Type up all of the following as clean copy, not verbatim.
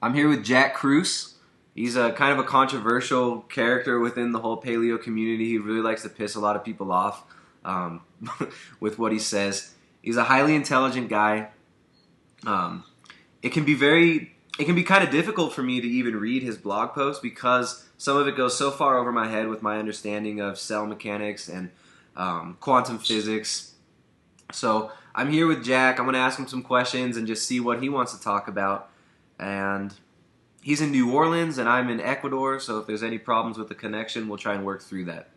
I'm here with Jack Kruse. He's a kind of a controversial character within the whole paleo community. He really likes to piss a lot of people off with what he says. He's a highly intelligent guy. It can be kind of difficult for me to even read his blog posts because some of it goes so far over my head with my understanding of cell mechanics and quantum physics. So I'm here with Jack. I'm going to ask him some questions and just see what he wants to talk about. And he's in New Orleans and I'm in Ecuador, so if there's any problems with the connection, we'll try and work through that.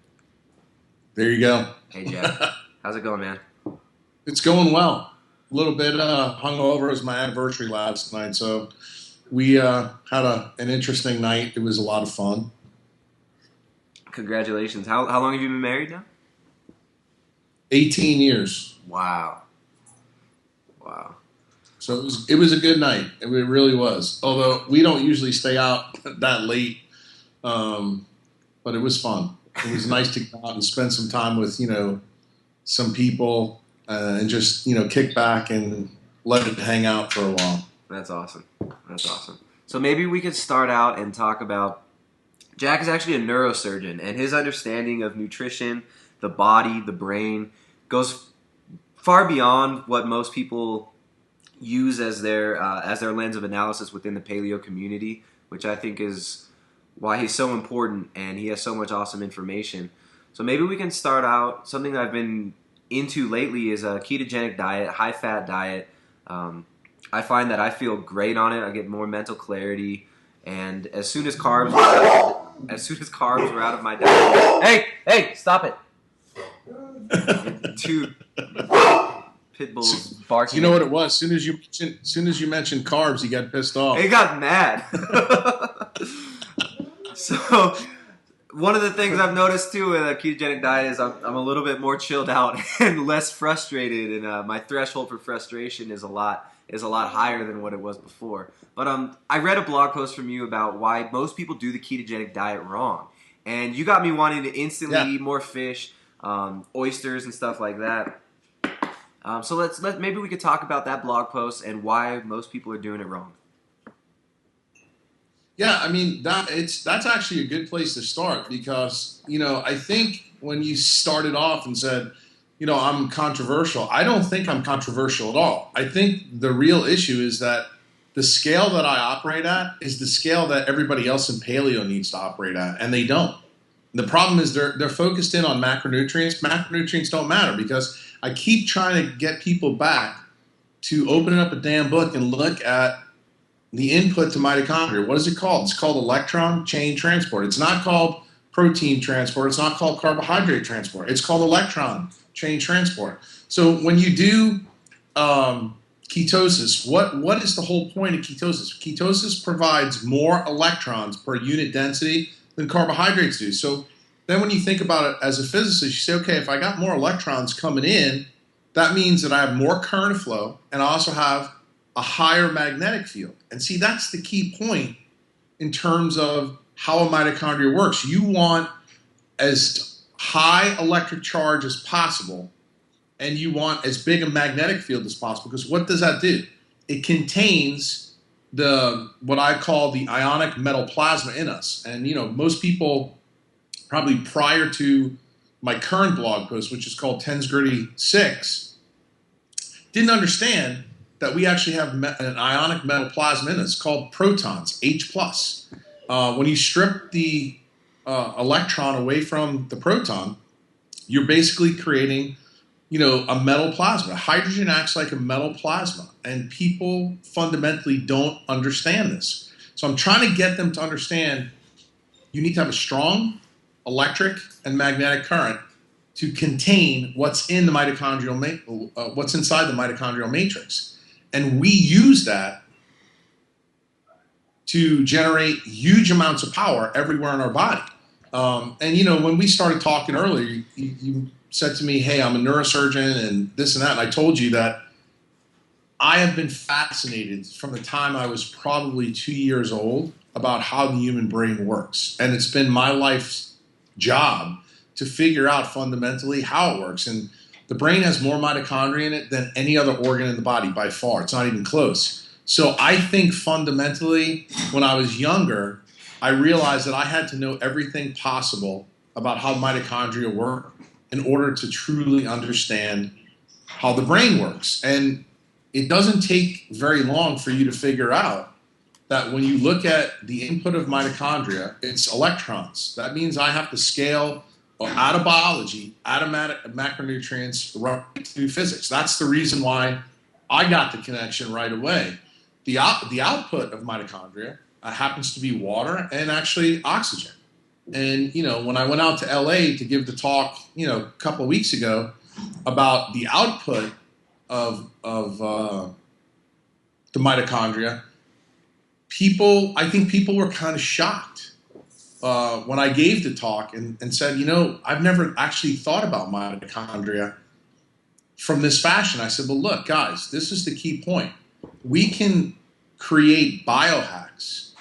There you go. Hey, Jack. How's it going, man? It's going well. A little bit hungover. It was my anniversary last night, so we had an interesting night. It was a lot of fun. Congratulations. How long have you been married now? 18 years. Wow. So it was a good night. It really was. Although we don't usually stay out that late, but it was fun. It was nice to go out and spend some time with some people and just kick back and let it hang out for a while. That's awesome. So maybe we could start out and talk about Jack is actually a neurosurgeon, and his understanding of nutrition, the body, the brain, goes far beyond what most people use as their lens of analysis within the paleo community, which I think is why he's so important and he has so much awesome information. So maybe we can start out, something that I've been into lately is a ketogenic diet, high-fat diet. I find that I feel great on it. I get more mental clarity, and as soon as carbs were out of my diet, hey, stop it! Two pit bulls barking. You know what it was? As soon as you mentioned carbs, he got pissed off. He got mad. So one of the things I've noticed too with a ketogenic diet is I'm a little bit more chilled out and less frustrated, and my threshold for frustration is a lot higher than what it was before. But I read a blog post from you about why most people do the ketogenic diet wrong, and you got me wanting to instantly eat more fish, oysters, and stuff like that. So maybe we could talk about that blog post and why most people are doing it wrong. Yeah, I mean that's actually a good place to start because I think when you started off and said I'm controversial, I don't think I'm controversial at all. I think the real issue is that the scale that I operate at is the scale that everybody else in paleo needs to operate at, and they don't. And the problem is they're focused in on macronutrients. Macronutrients don't matter because I keep trying to get people back to opening up a damn book and look at the input to mitochondria. What is it called? It's called electron chain transport. It's not called protein transport. It's not called carbohydrate transport. It's called electron chain transport. So when you do ketosis, what is the whole point of ketosis? Ketosis provides more electrons per unit density than carbohydrates do. So then when you think about it as a physicist, you say, okay, if I got more electrons coming in, that means that I have more current flow and I also have a higher magnetic field. And see, that's the key point in terms of how a mitochondria works. You want as high electric charge as possible, and you want as big a magnetic field as possible, because what does that do? It contains what I call the ionic metal plasma in us. And most people, probably prior to my current blog post, which is called Tens Gritty 6, didn't understand that we actually have an ionic metal plasma in us called protons, H+. When you strip the electron away from the proton, you're basically creating, a metal plasma. Hydrogen acts like a metal plasma, and people fundamentally don't understand this. So I'm trying to get them to understand you need to have a strong electric and magnetic current to contain what's in the mitochondrial, what's inside the mitochondrial matrix. And we use that to generate huge amounts of power everywhere in our body. And when we started talking earlier, you said to me, hey, I'm a neurosurgeon and this and that. And I told you that I have been fascinated from the time I was probably 2 years old about how the human brain works. And it's been my life's job to figure out fundamentally how it works. And the brain has more mitochondria in it than any other organ in the body by far. It's not even close. So I think fundamentally, when I was younger, I realized that I had to know everything possible about how mitochondria work in order to truly understand how the brain works. And it doesn't take very long for you to figure out that when you look at the input of mitochondria, it's electrons. That means I have to scale out of biology, out of macronutrients, right to physics. That's the reason why I got the connection right away. The output of mitochondria happens to be water and actually oxygen. And, when I went out to LA to give the talk, a couple of weeks ago about the output of the mitochondria, I think people were kind of shocked when I gave the talk and said, I've never actually thought about mitochondria from this fashion. I said, well, look, guys, this is the key point. We can create biohacks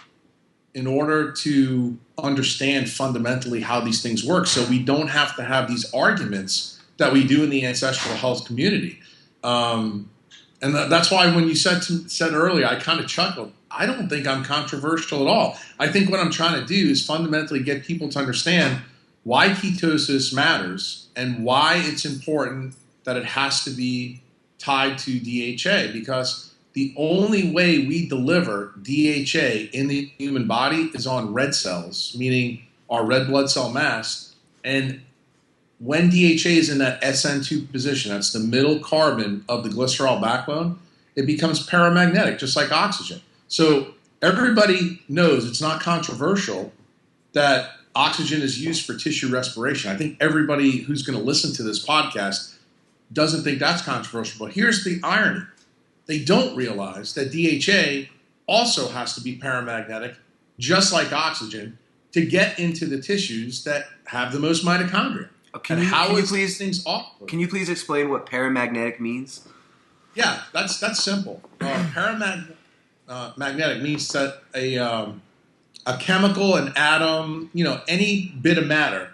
in order to understand fundamentally how these things work, so we don't have to have these arguments that we do in the ancestral health community. And that's why when you said earlier, I kind of chuckled. I don't think I'm controversial at all. I think what I'm trying to do is fundamentally get people to understand why ketosis matters and why it's important that it has to be tied to DHA, because the only way we deliver DHA in the human body is on red cells, meaning our red blood cell mass. And when DHA is in that SN2 position, that's the middle carbon of the glycerol backbone, it becomes paramagnetic, just like oxygen. So everybody knows, it's not controversial, that oxygen is used for tissue respiration. I think everybody who's going to listen to this podcast doesn't think that's controversial. But here's the irony. They don't realize that DHA also has to be paramagnetic, just like oxygen, to get into the tissues that have the most mitochondria. Can you please explain what paramagnetic means? Yeah, that's simple. Magnetic means that a chemical, an atom, any bit of matter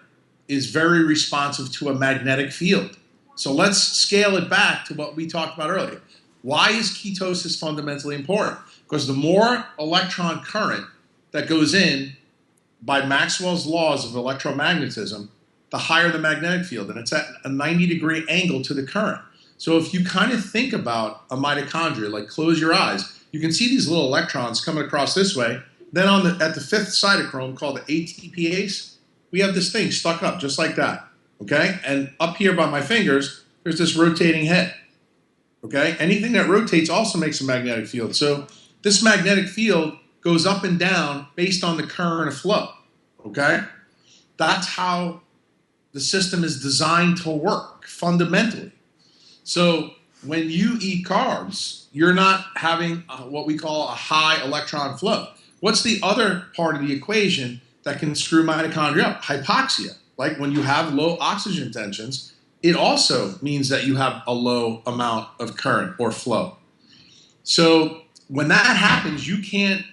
is very responsive to a magnetic field. So let's scale it back to what we talked about earlier. Why is ketosis fundamentally important? Because the more electron current that goes in by Maxwell's laws of electromagnetism, the higher the magnetic field, and it's at a 90-degree angle to the current. So if you kind of think about a mitochondria, like close your eyes, you can see these little electrons coming across this way. Then at the fifth cytochrome, called the ATPase, we have this thing stuck up just like that, okay? And up here by my fingers, there's this rotating head, okay? Anything that rotates also makes a magnetic field. So this magnetic field goes up and down based on the current of flow, okay? That's how the system is designed to work fundamentally. So when you eat carbs, you're not having what we call a high electron flow. What's the other part of the equation that can screw mitochondria up? Hypoxia. Like when you have low oxygen tensions, it also means that you have a low amount of current or flow. So when that happens, you can't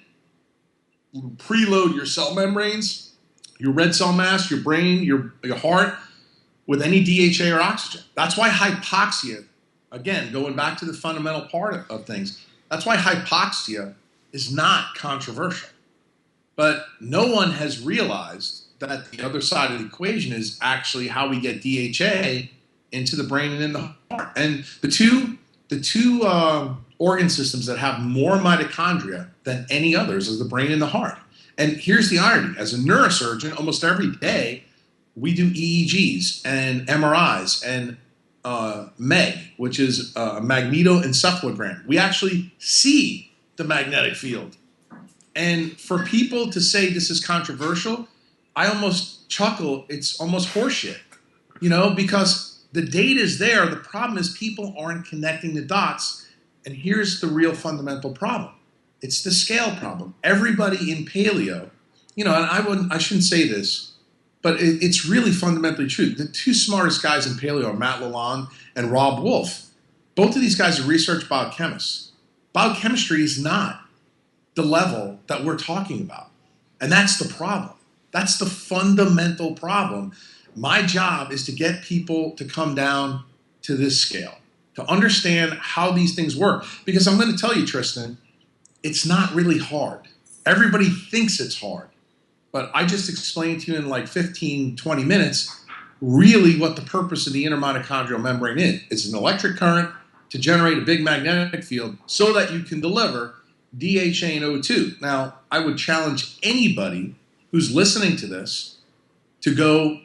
preload your cell membranes, your red cell mass, your brain, your heart, with any DHA or oxygen. That's why hypoxia, again, going back to the fundamental part of things, that's why hypoxia is not controversial. But no one has realized that the other side of the equation is actually how we get DHA into the brain and in the heart. And the two organ systems that have more mitochondria than any others is the brain and the heart. And here's the irony. As a neurosurgeon, almost every day, we do EEGs and MRIs and MEG, which is a magnetoencephalogram. We actually see the magnetic field. And for people to say this is controversial, I almost chuckle. It's almost horseshit, because the data is there. The problem is people aren't connecting the dots. And here's the real fundamental problem. It's the scale problem. Everybody in paleo, and I shouldn't say this, but it's really fundamentally true. The two smartest guys in paleo are Matt Lalonde and Rob Wolf. Both of these guys are research biochemists. Biochemistry is not the level that we're talking about. And that's the problem. That's the fundamental problem. My job is to get people to come down to this scale, to understand how these things work. Because I'm going to tell you, Tristan, it's not really hard. Everybody thinks it's hard. But I just explained to you in like 15, 20 minutes really what the purpose of the inner mitochondrial membrane is. It's an electric current to generate a big magnetic field so that you can deliver DHA and O2. Now, I would challenge anybody who's listening to this to go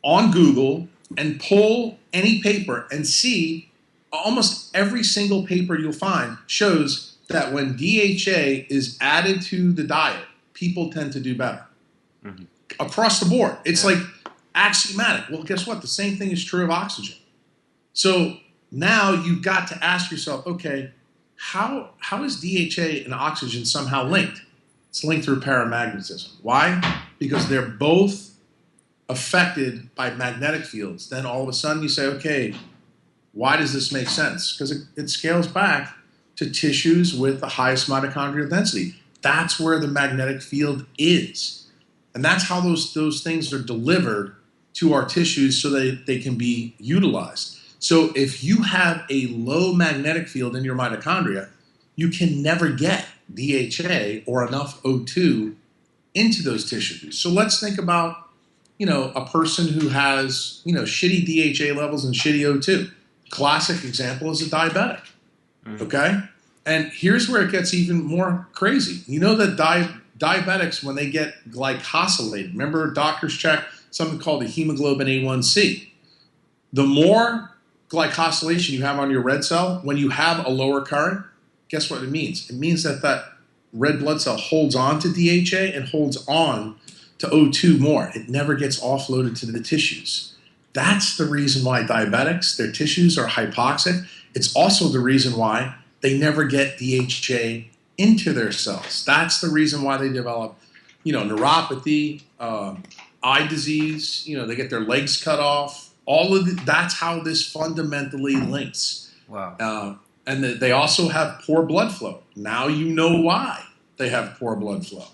on Google and pull any paper and see almost every single paper you'll find shows that when DHA is added to the diet, people tend to do better. Mm-hmm. Across the board. It's like axiomatic. Well, guess what? The same thing is true of oxygen. So now you've got to ask yourself, okay, how is DHA and oxygen somehow linked? It's linked through paramagnetism. Why? Because they're both affected by magnetic fields. Then all of a sudden you say, okay, why does this make sense? Because it scales back to tissues with the highest mitochondrial density. That's where the magnetic field is. And that's how those things are delivered to our tissues so that they can be utilized. So if you have a low magnetic field in your mitochondria, you can never get DHA or enough O2 into those tissues. So let's think about, a person who has, shitty DHA levels and shitty O2. Classic example is a diabetic. Okay? And here's where it gets even more crazy. You know that diabetics, when they get glycosylated, remember doctors check something called the hemoglobin A1C. The more glycosylation you have on your red cell, when you have a lower current, guess what it means? It means that red blood cell holds on to DHA and holds on to O2 more. It never gets offloaded to the tissues. That's the reason why diabetics, their tissues are hypoxic. It's also the reason why they never get DHA into their cells. That's the reason why they develop, neuropathy, eye disease, they get their legs cut off. That's how this fundamentally links. Wow. And they also have poor blood flow. Now you know why they have poor blood flow.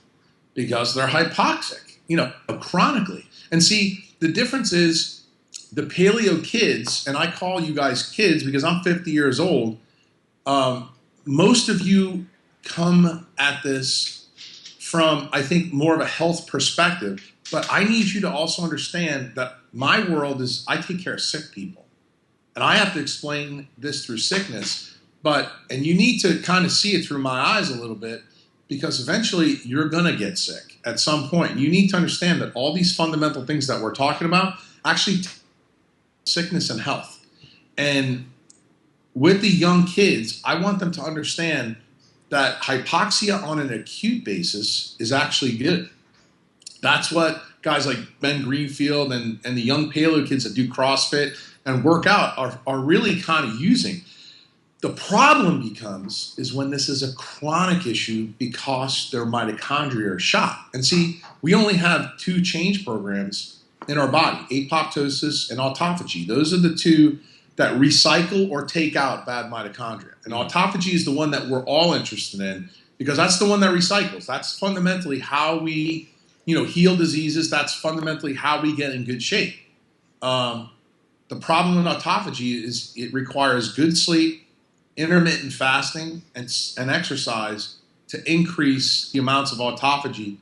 Because they're hypoxic, chronically. And see, the difference is the paleo kids, and I call you guys kids because I'm 50 years old, most of you come at this from, I think, more of a health perspective. But I need you to also understand that my world is, I take care of sick people. And I have to explain this through sickness. And you need to kind of see it through my eyes a little bit, because eventually you're going to get sick at some point. You need to understand that all these fundamental things that we're talking about actually sickness and health. And with the young kids, I want them to understand that hypoxia on an acute basis is actually good. That's what guys like Ben Greenfield and the young paleo kids that do CrossFit and work out are really kind of using. The problem becomes is when this is a chronic issue because their mitochondria are shot. And see, we only have two change programs in our body, apoptosis and autophagy. Those are the two that recycle or take out bad mitochondria. And autophagy is the one that we're all interested in because that's the one that recycles. That's fundamentally how we, heal diseases. That's fundamentally how we get in good shape. The problem with autophagy is it requires good sleep, intermittent fasting, and exercise to increase the amounts of autophagy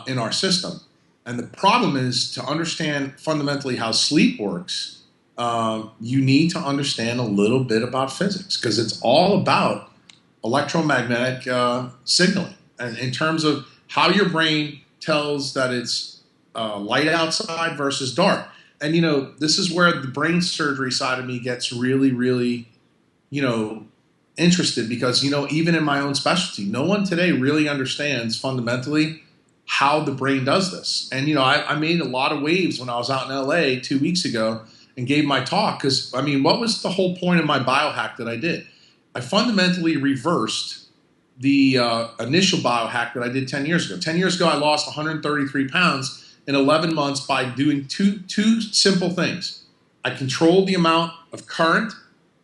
in our system. And the problem is to understand fundamentally how sleep works, you need to understand a little bit about physics because it's all about electromagnetic signaling and in terms of how your brain tells that it's light outside versus dark. And, this is where the brain surgery side of me gets really, really, interested because, even in my own specialty, no one today really understands fundamentally how the brain does this. And, I made a lot of waves when I was out in LA 2 weeks ago and gave my talk because, what was the whole point of my biohack that I did? I fundamentally reversed the initial biohack that I did 10 years ago. 10 years ago, I lost 133 pounds in 11 months by doing two simple things. I controlled the amount of current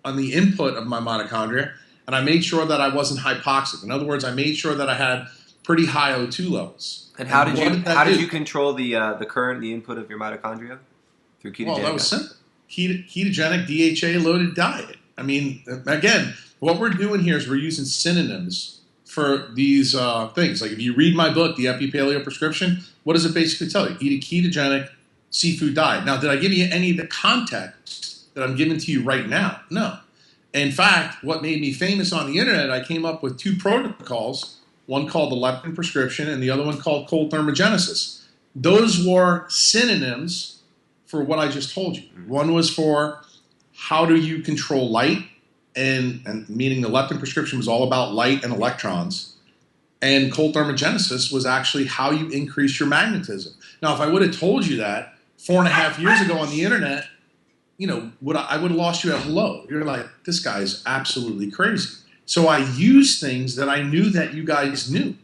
on the input of my mitochondria, and I made sure that I wasn't hypoxic. In other words, I made sure that I had pretty high O2 levels. And how did you control the current, the input of your mitochondria? Through ketogenic? Well, that was simple. Ketogenic, DHA-loaded diet. Again, what we're doing here is we're using synonyms for these things. Like if you read my book, The Epi Paleo Prescription, what does it basically tell you? Eat a ketogenic seafood diet. Now, did I give you any of the context that I'm giving to you right now? No. In fact, what made me famous on the internet, I came up with 2 protocols, one called the leptin prescription and the other one called cold thermogenesis. Those were synonyms for what I just told you. One was for how do you control light, and meaning the leptin prescription was all about light and electrons. And cold thermogenesis was actually how you increase your magnetism. Now, if I would have told you that 4.5 years ago on the internet, you know, I would have lost you at hello. You're like, this guy is absolutely crazy. So I used things that I knew that you guys knew,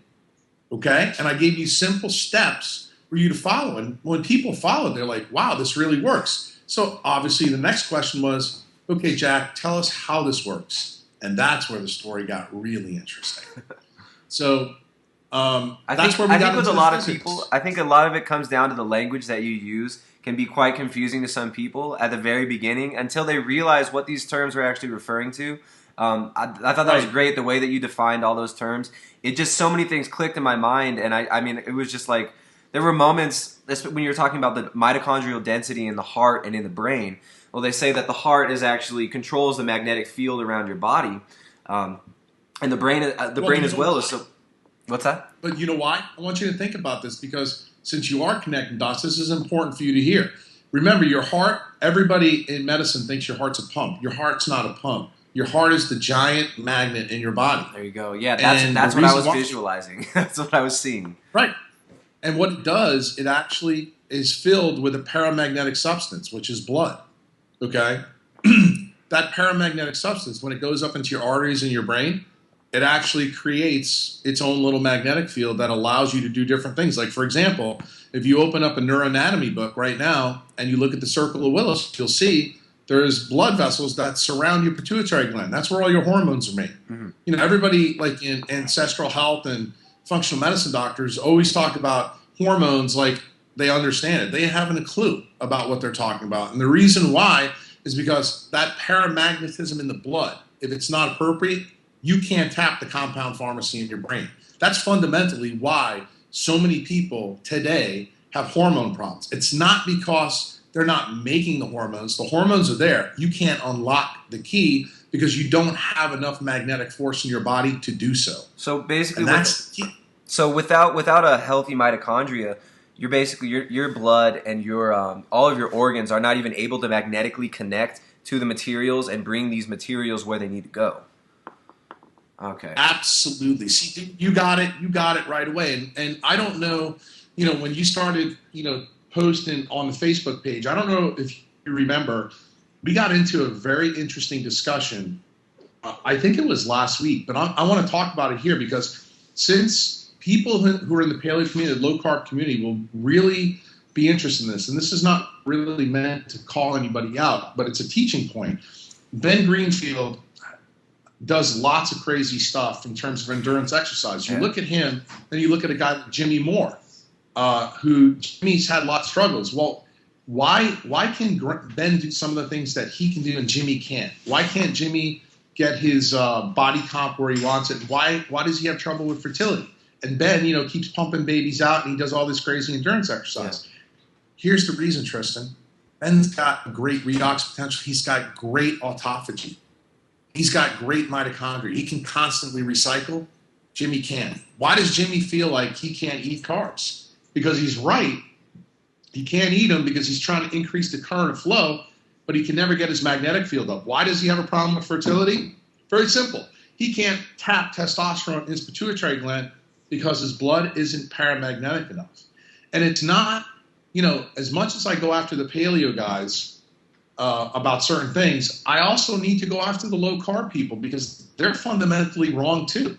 okay? And I gave you simple steps for you to follow. And when people follow, they're like, wow, this really works. So obviously the next question was, okay, Jack, tell us how this works. And that's where the story got really interesting. So that's where we got into the physics. I think with a lot of people, I think a lot of it comes down to the language that you use can be quite confusing to some people at the very beginning until they realize what these terms are actually referring to. I thought that was great, the way that you defined all those terms. It just, so many things clicked in my mind, and I mean, it was just like, there were moments, when you're talking about the mitochondrial density in the heart and in the brain. Well, they say that the heart is actually controls the magnetic field around your body, and the brain as well is so. What's that? But you know why? I want you to think about this, because since you are connecting dots, this is important for you to hear. Remember, your heart, everybody in medicine thinks your heart's a pump. Your heart's not a pump. Your heart is the giant magnet in your body. There you go. Yeah, that's what I was visualizing. That's what I was seeing. Right. And what it does, it actually is filled with a paramagnetic substance, which is blood. Okay? That paramagnetic substance, when it goes up into your arteries in your brain, it actually creates its own little magnetic field that allows you to do different things. Like, for example, if you open up a neuroanatomy book right now and you look at the circle of Willis, you'll see there's blood vessels that surround your pituitary gland. That's where all your hormones are made. Mm-hmm. You know, everybody, like in ancestral health and functional medicine doctors, always talk about hormones like they understand it. They haven't a clue about what they're talking about. And the reason why is because that paramagnetism in the blood, if it's not appropriate, you can't tap the compound pharmacy in your brain. That's fundamentally why so many people today have hormone problems. It's not because they're not making the hormones. The hormones are there. You can't unlock the key because you don't have enough magnetic force in your body to do so. So basically, that's the key. So without a healthy mitochondria, you're basically your blood and your all of your organs are not even able to magnetically connect to the materials and bring these materials where they need to go. Okay. Absolutely. See, you got it. You got it right away. And I don't know, you know, when you started, you know, posting on the Facebook page, I don't know if you remember, we got into a very interesting discussion. I think it was last week, but I want to talk about it here because since people who are in the paleo community, the low carb community, will really be interested in this, and this is not really meant to call anybody out, but it's a teaching point. Ben Greenfield does lots of crazy stuff in terms of endurance exercise. You look at him, then you look at a guy like Jimmy Moore, who Jimmy's had lots of struggles. Well, why can Ben do some of the things that he can do and Jimmy can't? Why can't Jimmy get his body comp where he wants it? Why does he have trouble with fertility? And Ben, you know, keeps pumping babies out and he does all this crazy endurance exercise. Yeah. Here's the reason, Tristan. Ben's got great redox potential. He's got great autophagy. He's got great mitochondria. He can constantly recycle. Jimmy can't. Why does Jimmy feel like he can't eat carbs? Because he's right. He can't eat them because he's trying to increase the current of flow, but he can never get his magnetic field up. Why does he have a problem with fertility? Very simple. He can't tap testosterone in his pituitary gland because his blood isn't paramagnetic enough. And it's not, you know, as much as I go after the paleo guys about certain things, I also need to go after the low carb people because they're fundamentally wrong too.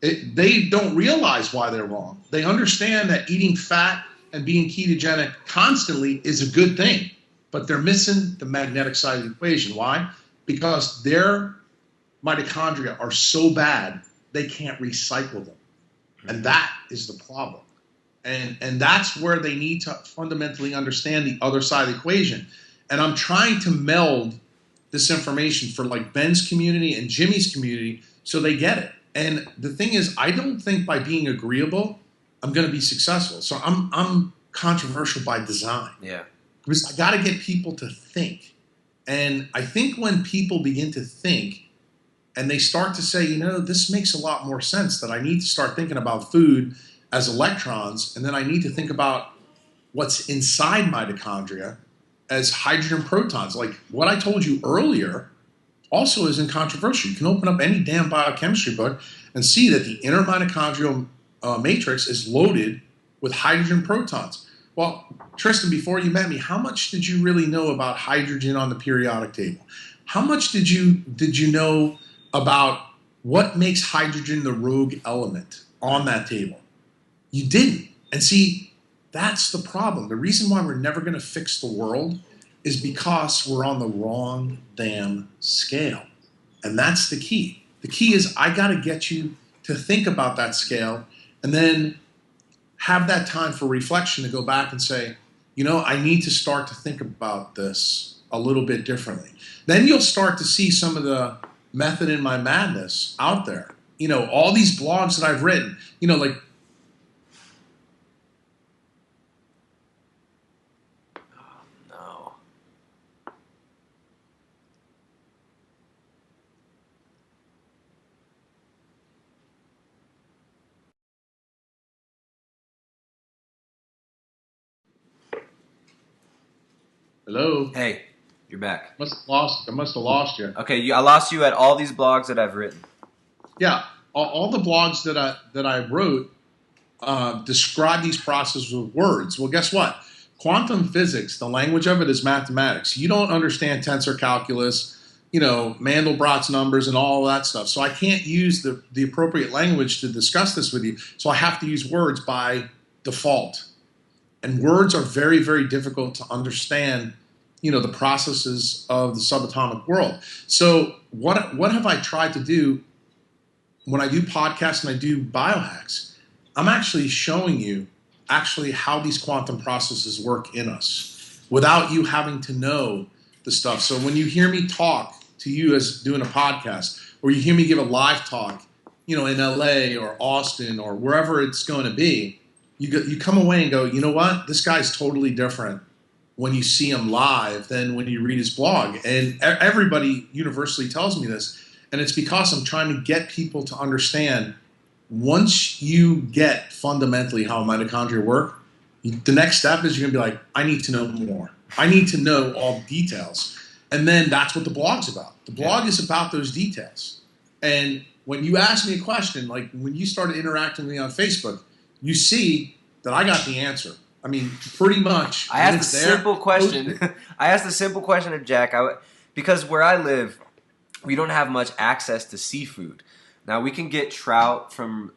They don't realize why they're wrong. They understand that eating fat and being ketogenic constantly is a good thing, but they're missing the magnetic side of the equation. Why? Because their mitochondria are so bad, they can't recycle them. And that is the problem. And that's where they need to fundamentally understand the other side of the equation. And I'm trying to meld this information for like Ben's community and Jimmy's community so they get it. And the thing is, I don't think by being agreeable, I'm going to be successful. So I'm controversial by design. Yeah. Because I got to get people to think. And I think when people begin to think and they start to say, this makes a lot more sense, that I need to start thinking about food as electrons, and then I need to think about what's inside mitochondria as hydrogen protons. Like what I told you earlier also isn't controversial. You can open up any damn biochemistry book and see that the inner mitochondrial matrix is loaded with hydrogen protons. Well, Tristan, before you met me, how much did you really know about hydrogen on the periodic table? How much did you know about what makes hydrogen the rogue element on that table? You didn't. And see, that's the problem. The reason why we're never going to fix the world is because we're on the wrong damn scale. And that's the key. The key is I got to get you to think about that scale and then have that time for reflection to go back and say, I need to start to think about this a little bit differently. Then you'll start to see some of the method in my madness out there. All these blogs that I've written, like, hello. Hey, you're back. I must have lost you. Okay, I lost you at all these blogs that I've written. Yeah, all the blogs that I wrote describe these processes with words. Well, guess what? Quantum physics, the language of it is mathematics. You don't understand tensor calculus, Mandelbrot's numbers and all of that stuff. So I can't use the appropriate language to discuss this with you. So I have to use words by default. And words are very, very difficult to understand, the processes of the subatomic world. So what have I tried to do when I do podcasts and I do biohacks? I'm actually showing you how these quantum processes work in us without you having to know the stuff. So when you hear me talk to you as doing a podcast, or you hear me give a live talk, in LA or Austin or wherever it's going to be, you come away and go, you know what? This guy's totally different when you see him live than when you read his blog. And everybody universally tells me this. And it's because I'm trying to get people to understand, once you get fundamentally how mitochondria work, the next step is you're going to be like, I need to know more. I need to know all the details. And then that's what the blog's about. The blog is about those details. And when you ask me a question, like when you started interacting with me on Facebook, you see that I got the answer. I mean, pretty much. I asked a simple question. I asked a simple question of Jack. Because where I live, we don't have much access to seafood. Now, we can get trout from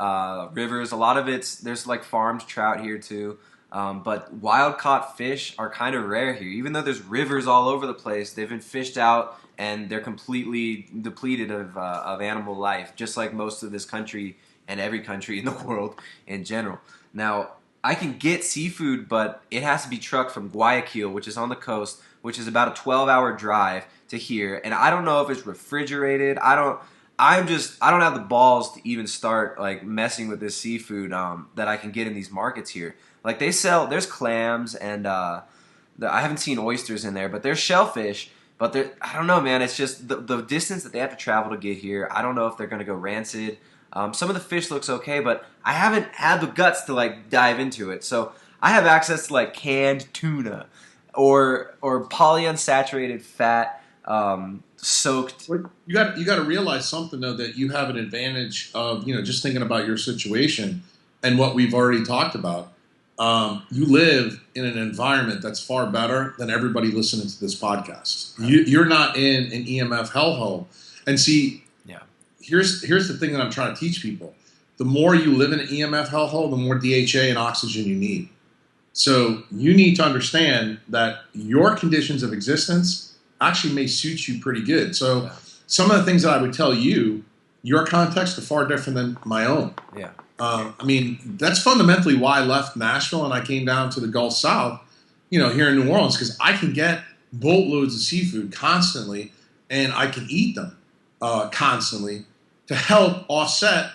rivers. A lot of there's like farmed trout here too. But wild-caught fish are kind of rare here. Even though there's rivers all over the place, they've been fished out and they're completely depleted of animal life, just like most of this country and every country in the world in general. Now, I can get seafood, but it has to be trucked from Guayaquil, which is on the coast, which is about a 12-hour drive to here. And I don't know if it's refrigerated. I don't have the balls to even start like messing with this seafood that I can get in these markets here. Like there's clams and I haven't seen oysters in there, but there's shellfish. But I don't know, man. It's just the distance that they have to travel to get here. I don't know if they're going to go rancid. Some of the fish looks okay, but I haven't had the guts to like dive into it. So I have access to like canned tuna or polyunsaturated fat soaked. Well, you got to realize something though, that you have an advantage of just thinking about your situation and what we've already talked about. You live in an environment that's far better than everybody listening to this podcast. Right. You're not in an EMF hellhole. And see, here's the thing that I'm trying to teach people. The more you live in an EMF hellhole, the more DHA and oxygen you need. So you need to understand that your conditions of existence actually may suit you pretty good. So some of the things that I would tell you, your context are far different than my own. Yeah. I mean, that's fundamentally why I left Nashville and I came down to the Gulf South, here in New Orleans, because I can get boatloads of seafood constantly and I can eat them constantly. to help offset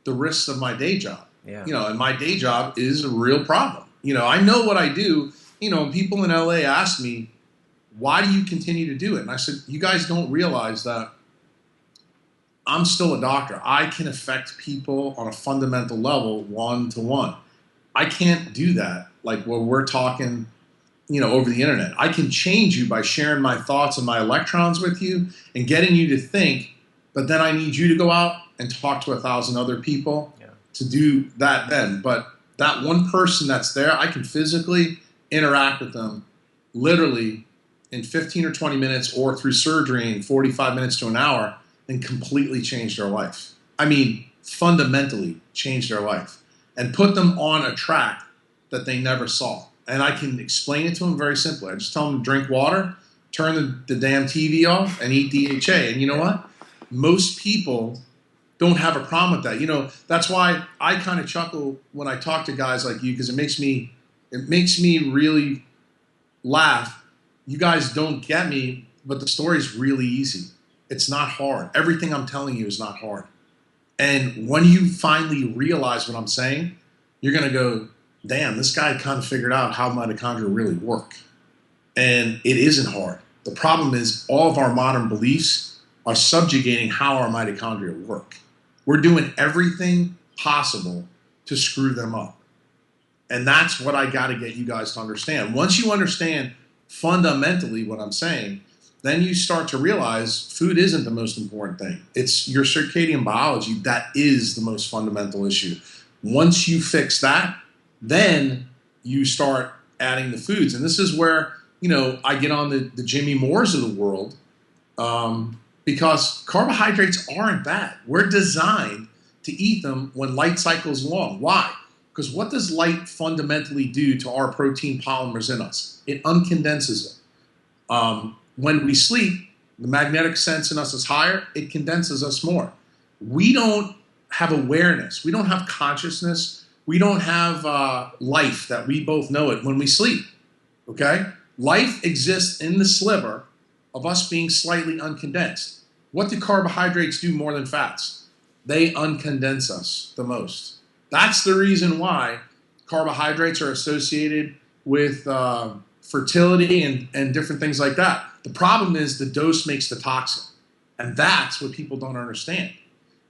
the risks of my day job. Yeah. And my day job is a real problem. I know what I do. People in LA ask me, why do you continue to do it? And I said, you guys don't realize that I'm still a doctor. I can affect people on a fundamental level, one-to-one. I can't do that like when we're talking, over the internet. I can change you by sharing my thoughts and my electrons with you and getting you to think, but then I need you to go out and talk to 1,000 other people to do that then. But that one person that's there, I can physically interact with them literally in 15 or 20 minutes or through surgery in 45 minutes to an hour and completely change their life. I mean, fundamentally change their life and put them on a track that they never saw. And I can explain it to them very simply. I just tell them to drink water, turn the damn TV off, and eat DHA. And you know what? Most people don't have a problem with that. That's why I kind of chuckle when I talk to guys like you, because it makes me really laugh. You guys don't get me, but the story's really easy. It's not hard. Everything I'm telling you is not hard. And when you finally realize what I'm saying, you're going to go, damn, this guy kind of figured out how mitochondria really work. And it isn't hard. The problem is all of our modern beliefs are subjugating how our mitochondria work. We're doing everything possible to screw them up. And that's what I got to get you guys to understand. Once you understand fundamentally what I'm saying, then you start to realize food isn't the most important thing. It's your circadian biology that is the most fundamental issue. Once you fix that, then you start adding the foods. And this is where, I get on the Jimmy Moores of the world, because carbohydrates aren't bad. We're designed to eat them when light cycles long. Why? Because what does light fundamentally do to our protein polymers in us? It uncondenses them. When we sleep, the magnetic sense in us is higher. It condenses us more. We don't have awareness. We don't have consciousness. We don't have life that we both know it when we sleep. Okay? Life exists in the sliver of us being slightly uncondensed. What do carbohydrates do more than fats? They uncondense us the most. That's the reason why carbohydrates are associated with fertility and different things like that. The problem is the dose makes the toxin. And that's what people don't understand.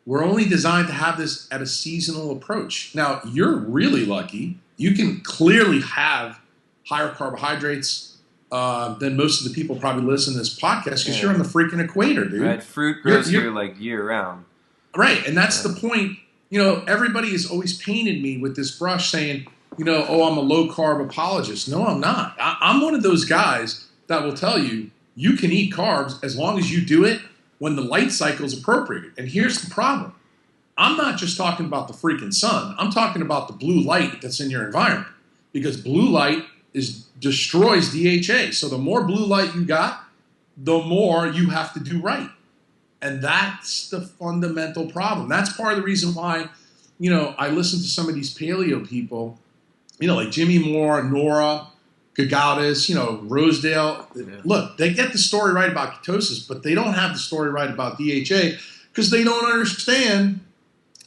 We're only designed to have this at a seasonal approach. Now, you're really lucky. You can clearly have higher carbohydrates than most of the people probably listen to this podcast because you're on the freaking equator, dude. Right, fruit grows here like year round. Right, and that's the point. Everybody has always painted me with this brush saying, oh, I'm a low-carb apologist. No, I'm not. I'm one of those guys that will tell you, you can eat carbs as long as you do it when the light cycle is appropriate. And here's the problem. I'm not just talking about the freaking sun. I'm talking about the blue light that's in your environment, because blue light destroys DHA. So the more blue light you got, the more you have to do right. And that's the fundamental problem. That's part of the reason why, I listen to some of these paleo people, like Jimmy Moore, Nora, Gagaudis, Rosedale. Yeah. Look, they get the story right about ketosis, but they don't have the story right about DHA because they don't understand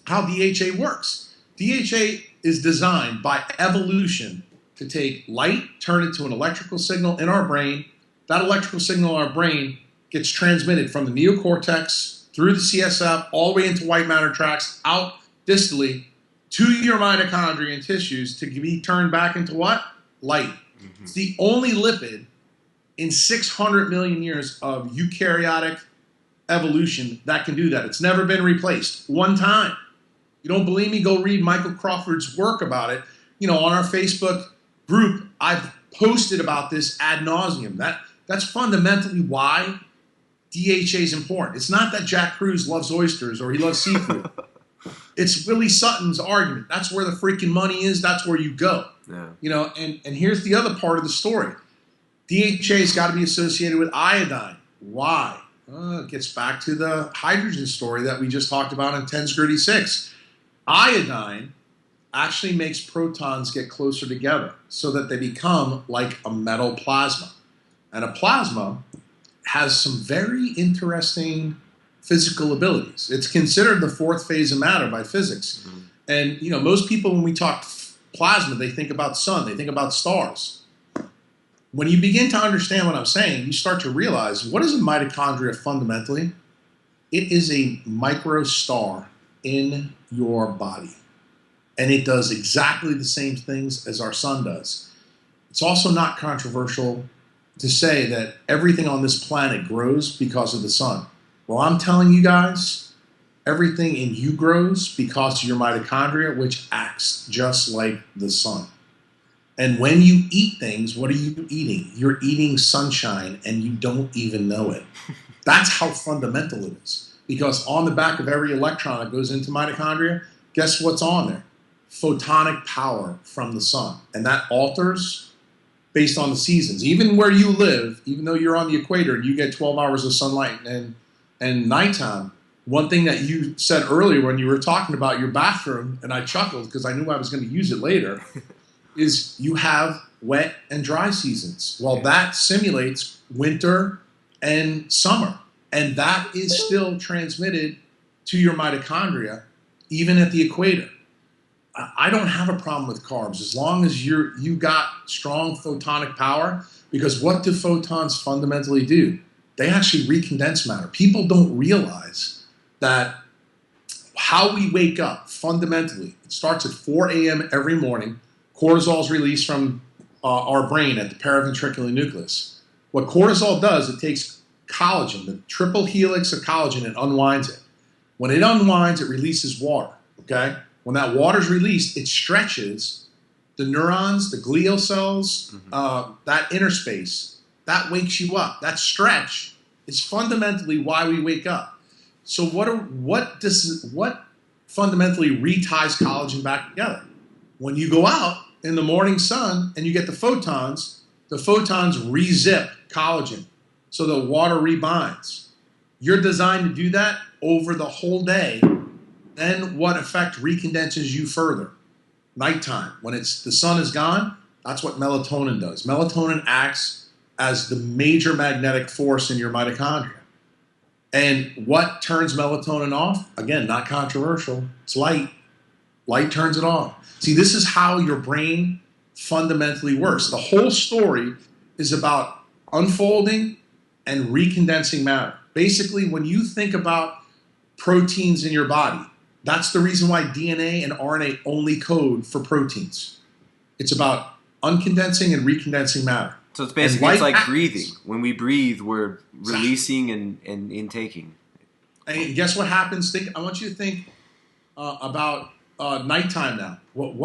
how DHA works. DHA is designed by evolution to take light, turn it to an electrical signal in our brain. That electrical signal in our brain gets transmitted from the neocortex through the CSF all the way into white matter tracts, out distally to your mitochondria and tissues to be turned back into what? Light. Mm-hmm. It's the only lipid in 600 million years of eukaryotic evolution that can do that. It's never been replaced. One time. You don't believe me? Go read Michael Crawford's work about it. On our Facebook group, I've posted about this ad nauseum. That's fundamentally why DHA is important. It's not that Jack Cruz loves oysters or he loves seafood. It's Willie Sutton's argument. That's where the freaking money is. That's where you go. Yeah. And here's the other part of the story. DHA's got to be associated with iodine. Why? It gets back to the hydrogen story that we just talked about in 10^36. Iodine actually makes protons get closer together so that they become like a metal plasma. And a plasma has some very interesting physical abilities. It's considered the fourth phase of matter by physics. Mm-hmm. And, most people, when we talk plasma, they think about sun, they think about stars. When you begin to understand what I'm saying, you start to realize, what is a mitochondria fundamentally? It is a micro star in your body. And it does exactly the same things as our sun does. It's also not controversial to say that everything on this planet grows because of the sun. Well, I'm telling you guys, everything in you grows because of your mitochondria, which acts just like the sun. And when you eat things, what are you eating? You're eating sunshine and you don't even know it. That's how fundamental it is. Because on the back of every electron that goes into mitochondria, guess what's on there? Photonic power from the sun. And that alters based on the seasons. Even where you live, even though you're on the equator, you get 12 hours of sunlight and nighttime. One thing that you said earlier when you were talking about your bathroom, and I chuckled because I knew I was going to use it later, is you have wet and dry seasons. Well, that simulates winter and summer. And that is still transmitted to your mitochondria, even at the equator. I don't have a problem with carbs as long as you got strong photonic power, because what do photons fundamentally do? They actually recondense matter. People don't realize that how we wake up fundamentally, it starts at 4 a.m. every morning. Cortisol is released from our brain at the paraventricular nucleus. What cortisol does, it takes collagen, the triple helix of collagen, and unwinds it. When it unwinds, it releases water, okay? When that water is released, it stretches the neurons, the glial cells, that interspace. That wakes you up. That stretch is fundamentally why we wake up. So what fundamentally reties collagen back together? When you go out in the morning sun and you get the photons re-zip collagen so the water rebinds. You're designed to do that over the whole day. Then what effect recondenses you further? Nighttime. When the sun is gone, that's what melatonin does. Melatonin acts as the major magnetic force in your mitochondria. And what turns melatonin off? Again, not controversial. It's light. Light turns it off. See, this is how your brain fundamentally works. The whole story is about unfolding and recondensing matter. Basically, when you think about proteins in your body, that's the reason why DNA and RNA only code for proteins. It's about uncondensing and recondensing matter. So it's basically it's like breathing. When we breathe, we're releasing and intaking. And guess what happens? I want you to think about nighttime now.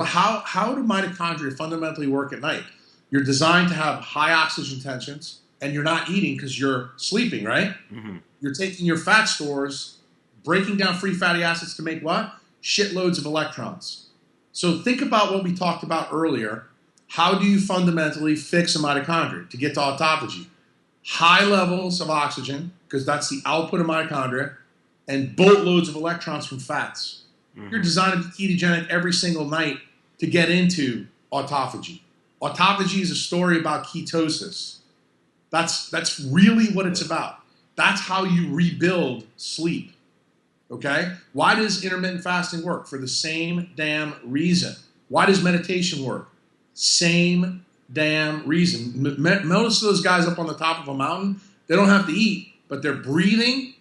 How do mitochondria fundamentally work at night? You're designed to have high oxygen tensions, and you're not eating because you're sleeping, right? Mm-hmm. You're taking your fat stores, breaking down free fatty acids to make what? Shitloads of electrons. So think about what we talked about earlier. How do you fundamentally fix a mitochondria to get to autophagy? High levels of oxygen, because that's the output of mitochondria, and boatloads of electrons from fats. Mm-hmm. You're designed to be ketogenic every single night to get into autophagy. Autophagy is a story about ketosis. That's really what it's about. That's how you rebuild sleep. Okay? Why does intermittent fasting work? For the same damn reason. Why does meditation work? Same damn reason. Most of those guys up on the top of a mountain, they don't have to eat, but they're breathing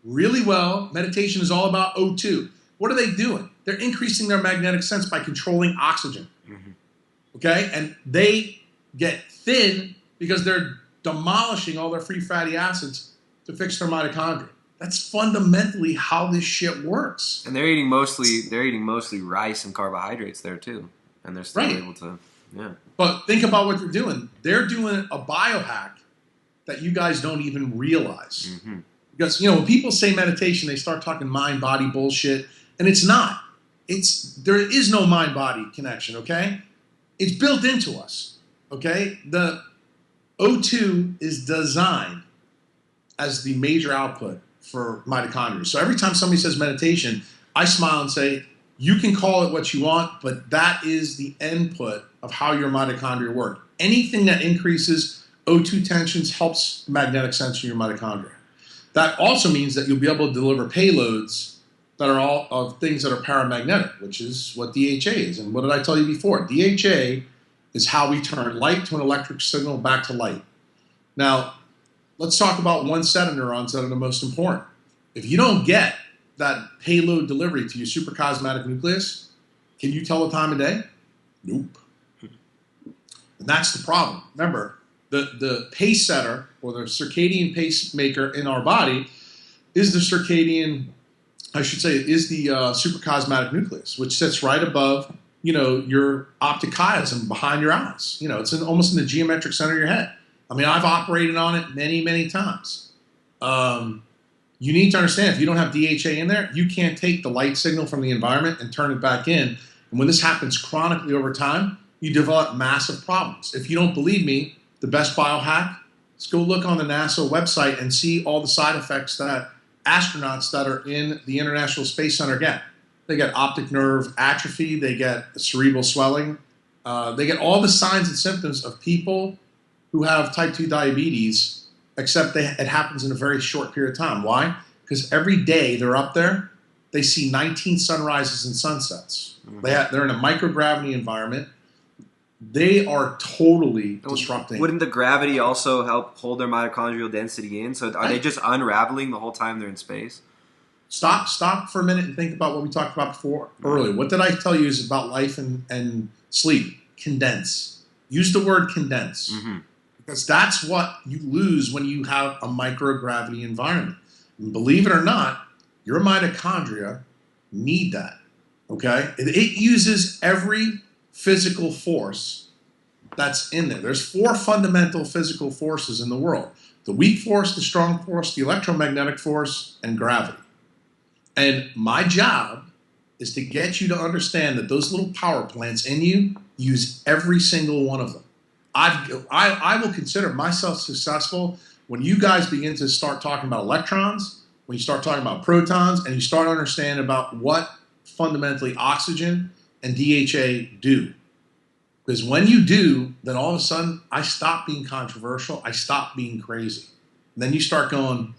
really well. Meditation is all about O2. What are they doing? They're increasing their magnetic sense by controlling oxygen. Mm-hmm. Okay? And they get thin because they're demolishing all their free fatty acids to fix their mitochondria. That's fundamentally how this shit works. And they're eating mostly rice and carbohydrates there too. And they're still able to, yeah. But think about what they're doing. They're doing a biohack that you guys don't even realize. Mm-hmm. Because, when people say meditation, they start talking mind-body bullshit, and it's not. There is no mind-body connection, okay? It's built into us, okay? The O2 is designed as the major output for mitochondria. So every time somebody says meditation, I smile and say, you can call it what you want, but that is the input of how your mitochondria work. Anything that increases O2 tensions helps magnetic sense in your mitochondria. that also means that you'll be able to deliver payloads that are all of things that are paramagnetic, which is what DHA is. And what did I tell you before? DHA is how we turn light to an electric signal back to light. Now, let's talk about one set of neurons that are the most important. If you don't get that payload delivery to your suprachiasmatic nucleus, can you tell the time of day? Nope. And that's the problem. Remember, the pace setter, or the circadian pacemaker in our body, is the suprachiasmatic nucleus, which sits right above, your optic chiasm behind your eyes. It's almost in the geometric center of your head. I mean, I've operated on it many, many times. You need to understand, if you don't have DHA in there, you can't take the light signal from the environment and turn it back in. And when this happens chronically over time, you develop massive problems. If you don't believe me, the best biohack, let's go look on the NASA website and see all the side effects that astronauts that are in the International Space Center get. They get optic nerve atrophy, they get cerebral swelling, they get all the signs and symptoms of people who have type 2 diabetes, except it happens in a very short period of time. Why? Because every day they're up there, they see 19 sunrises and sunsets. Mm-hmm. They're in a microgravity environment. They are totally disrupting. Wouldn't the gravity also help hold their mitochondrial density in? So are they just unraveling the whole time they're in space? Stop for a minute and think about what we talked about before earlier. What did I tell you is about life and sleep? Condense. Use the word condense. Mm-hmm. Because that's what you lose when you have a microgravity environment. And believe it or not, your mitochondria need that. Okay? It uses every physical force that's in there. There's 4 fundamental physical forces in the world: the weak force, the strong force, the electromagnetic force, and gravity. And my job is to get you to understand that those little power plants in you use every single one of them. I will consider myself successful when you guys begin to start talking about electrons, when you start talking about protons, and you start understanding about what fundamentally oxygen and DHA do. Because when you do, then all of a sudden, I stop being controversial. I stop being crazy. And then you start going,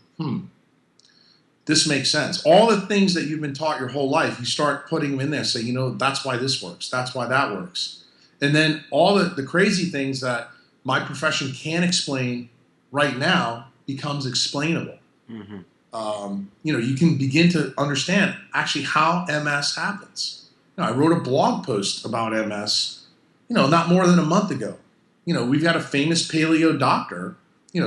this makes sense. All the things that you've been taught your whole life, you start putting them in there. Say, that's why this works. That's why that works. And then all the crazy things that my profession can't explain right now becomes explainable. Mm-hmm. You can begin to understand actually how MS happens. I wrote a blog post about MS, not more than a month ago. We've got a famous paleo doctor,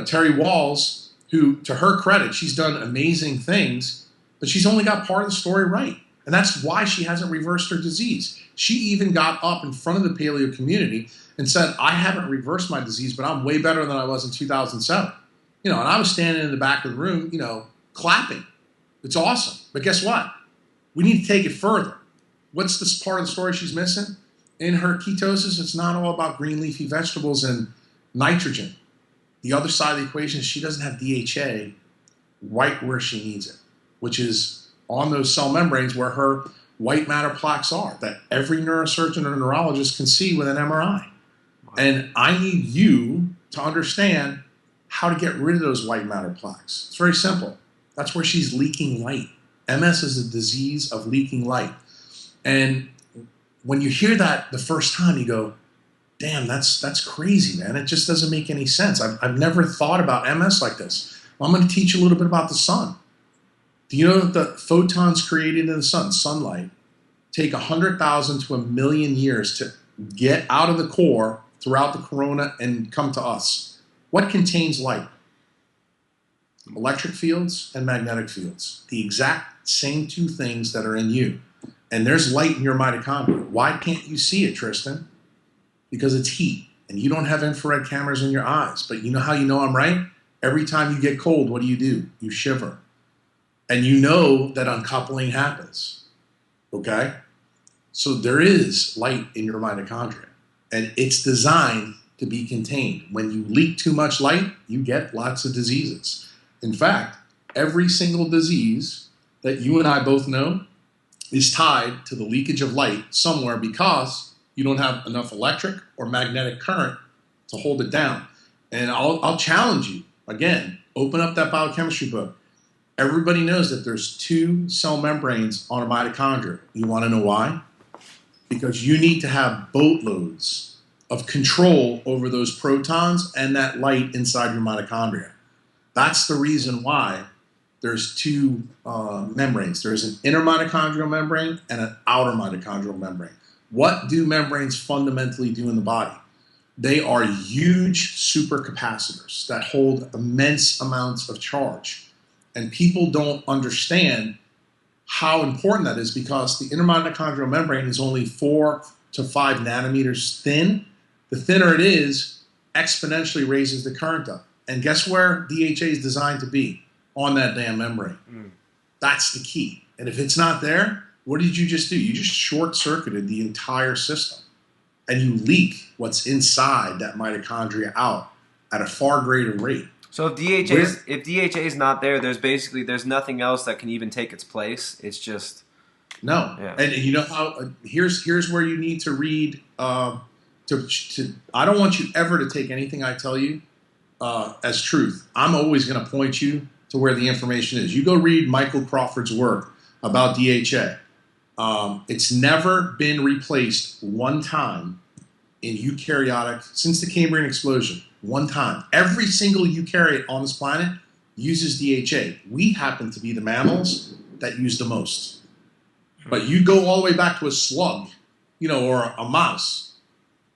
Terry Walls, who, to her credit, she's done amazing things, but she's only got part of the story right. And that's why she hasn't reversed her disease. She even got up in front of the paleo community and said, I haven't reversed my disease, but I'm way better than I was in 2007. And I was standing in the back of the room, clapping. It's awesome. But guess what? We need to take it further. What's this part of the story she's missing? In her ketosis, it's not all about green leafy vegetables and nitrogen. The other side of the equation is she doesn't have DHA right where she needs it, which is on those cell membranes where her white matter plaques are, that every neurosurgeon or neurologist can see with an MRI. Wow. And I need you to understand how to get rid of those white matter plaques. It's very simple. That's where she's leaking light. MS is a disease of leaking light. And when you hear that the first time, you go, damn, that's crazy, man. It just doesn't make any sense. I've never thought about MS like this. Well, I'm going to teach you a little bit about the sun. Do you know that the photons created in the sun, sunlight, take 100,000 to 1 million years to get out of the core throughout the corona and come to us? What contains light? Electric fields and magnetic fields. The exact same 2 things that are in you. And there's light in your mitochondria. Why can't you see it, Tristan? Because it's heat, and you don't have infrared cameras in your eyes. But you know how you know I'm right? Every time you get cold, what do? You shiver. And you know that uncoupling happens. Okay? So there is light in your mitochondria, and it's designed to be contained. When you leak too much light, you get lots of diseases. In fact, every single disease that you and I both know is tied to the leakage of light somewhere because you don't have enough electric or magnetic current to hold it down. And I'll challenge you, again, open up that biochemistry book. Everybody knows that there's 2 cell membranes on a mitochondria. You want to know why? Because you need to have boatloads of control over those protons and that light inside your mitochondria. That's the reason why there's 2 membranes. There's an inner mitochondrial membrane and an outer mitochondrial membrane. What do membranes fundamentally do in the body? They are huge supercapacitors that hold immense amounts of charge. And people don't understand how important that is, because the inner mitochondrial membrane is only 4 to 5 nanometers thin. The thinner it is, exponentially raises the current up. And guess where DHA is designed to be? On that damn membrane. That's the key. And if it's not there, what did you just do? You just short-circuited the entire system. And you leak what's inside that mitochondria out at a far greater rate. So if DHA is not there, there's nothing else that can even take its place. It's just no. Yeah. And you know how here's where you need to read. I don't want you ever to take anything I tell you as truth. I'm always going to point you to where the information is. You go read Michael Crawford's work about DHA. It's never been replaced one time in eukaryotic, since the Cambrian explosion, one time. Every single eukaryote on this planet uses DHA. We happen to be the mammals that use the most. But you go all the way back to a slug, or a mouse.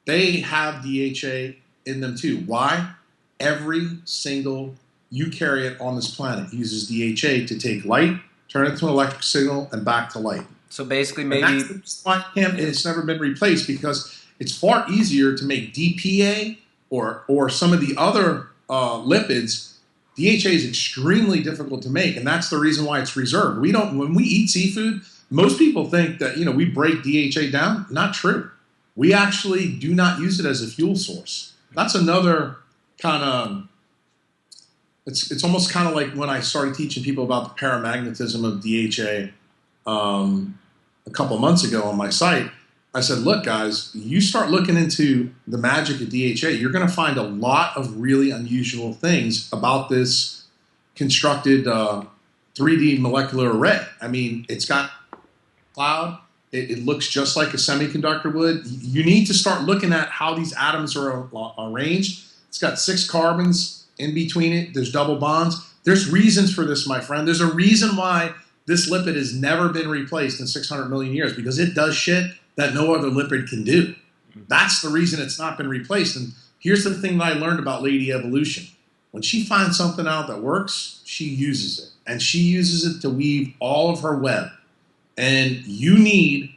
They have DHA in them too. Why? Every single eukaryote on this planet uses DHA to take light, turn it into an electric signal, and back to light. So basically, maybe that's why it's never been replaced, because it's far easier to make DPA or some of the other lipids. DHA is extremely difficult to make, and that's the reason why it's reserved. When we eat seafood, most people think that we break DHA down. Not true. We actually do not use it as a fuel source. That's another kind of. It's almost kind of like when I started teaching people about the paramagnetism of DHA a couple of months ago on my site. I said, look, guys, you start looking into the magic of DHA, you're going to find a lot of really unusual things about this constructed 3D molecular array. I mean, it's got cloud. It looks just like a semiconductor would. You need to start looking at how these atoms are arranged. It's got 6 carbons in between it. There's double bonds. There's reasons for this, my friend. There's a reason why this lipid has never been replaced in 600 million years, because it does shit that no other lipid can do. That's the reason it's not been replaced. And here's the thing that I learned about Lady Evolution. When she finds something out that works, she uses it. And she uses it to weave all of her web. And you need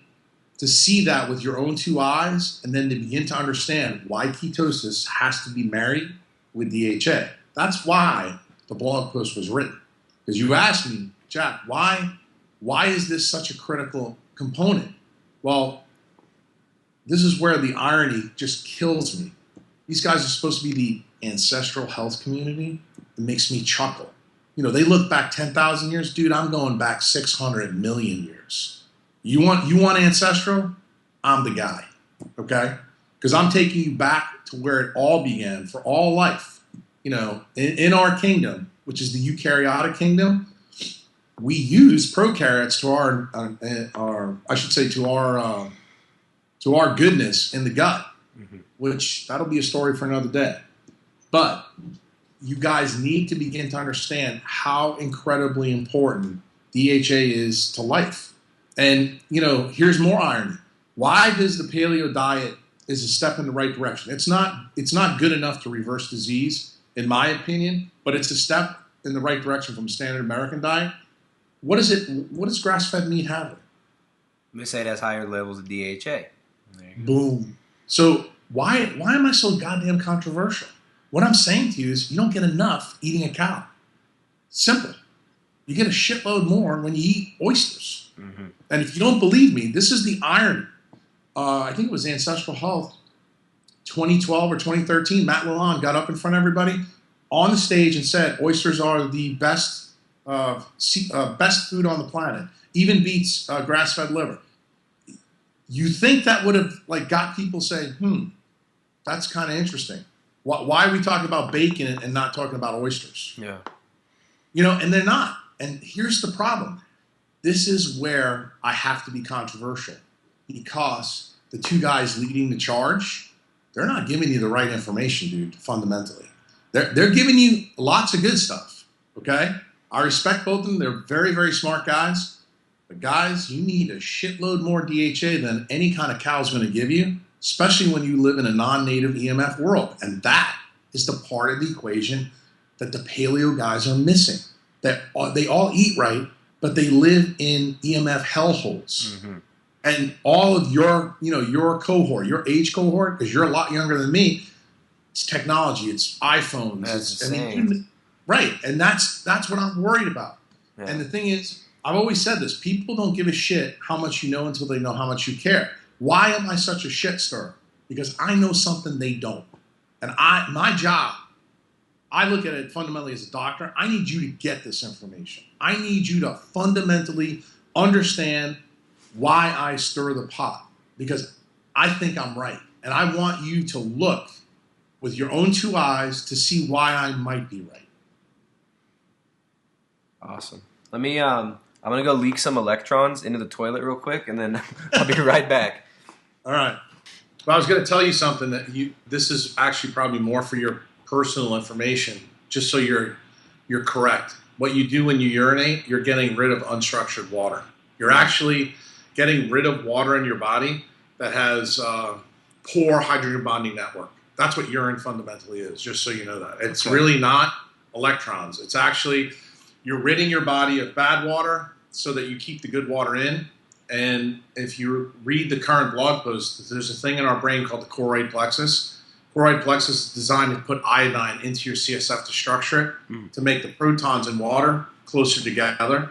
to see that with your own 2 eyes, and then to begin to understand why ketosis has to be married with DHA. That's why the blog post was written. Because you asked me, Jack, why is this such a critical component? Well, this is where the irony just kills me. These guys are supposed to be the ancestral health community. It makes me chuckle. They look back 10,000 years. Dude, I'm going back 600 million years. You want ancestral? I'm the guy, okay? Because I'm taking you back to where it all began for all life. In our kingdom, which is the eukaryotic kingdom, we use prokaryotes to our goodness in the gut, which that'll be a story for another day. But you guys need to begin to understand how incredibly important DHA is to life. And, here's more irony. Why does the paleo diet is a step in the right direction? It's not good enough to reverse disease, in my opinion, but it's a step in the right direction from a standard American diet. What does grass-fed meat have? They say it has higher levels of DHA. Boom. So why am I so goddamn controversial? What I'm saying to you is you don't get enough eating a cow. Simple. You get a shitload more when you eat oysters. Mm-hmm. And if you don't believe me, this is the irony. I think it was Ancestral Health 2012 or 2013. Matt Lalonde got up in front of everybody on the stage and said oysters are the best food on the planet. Even beats grass-fed liver. You think that would have got people saying, that's kind of interesting. Why are we talking about bacon and not talking about oysters? Yeah. And they're not. And here's the problem. This is where I have to be controversial, because the two guys leading the charge, they're not giving you the right information, dude, fundamentally. They're giving you lots of good stuff, okay? I respect both of them. They're very, very smart guys. But guys, you need a shitload more DHA than any kind of cow is going to give you, especially when you live in a non-native EMF world. And that is the part of the equation that the paleo guys are missing. That they all eat right, but they live in EMF hellholes. Mm-hmm. And all of your cohort, your age cohort, because you're a lot younger than me, it's technology, it's iPhones. Right. And that's what I'm worried about. Yeah. And the thing is, I've always said this, people don't give a shit how much you know until they know how much you care. Why am I such a shit stirrer? Because I know something they don't. And my job, I look at it fundamentally as a doctor. I need you to get this information. I need you to fundamentally understand why I stir the pot, because I think I'm right. And I want you to look with your own two eyes to see why I might be right. Awesome. Let me, I'm going to go leak some electrons into the toilet real quick, and then I'll be right back. All right. Well, I was going to tell you something this is actually probably more for your personal information, just so you're correct. What you do when you urinate, you're getting rid of unstructured water. You're actually getting rid of water in your body that has poor hydrogen bonding network. That's what urine fundamentally is, just so you know that. It's really not electrons. It's actually, you're ridding your body of bad water so that you keep the good water in. And if you read the current blog post, there's a thing in our brain called the choroid plexus. Choroid plexus is designed to put iodine into your CSF to structure it, to make the protons in water closer together.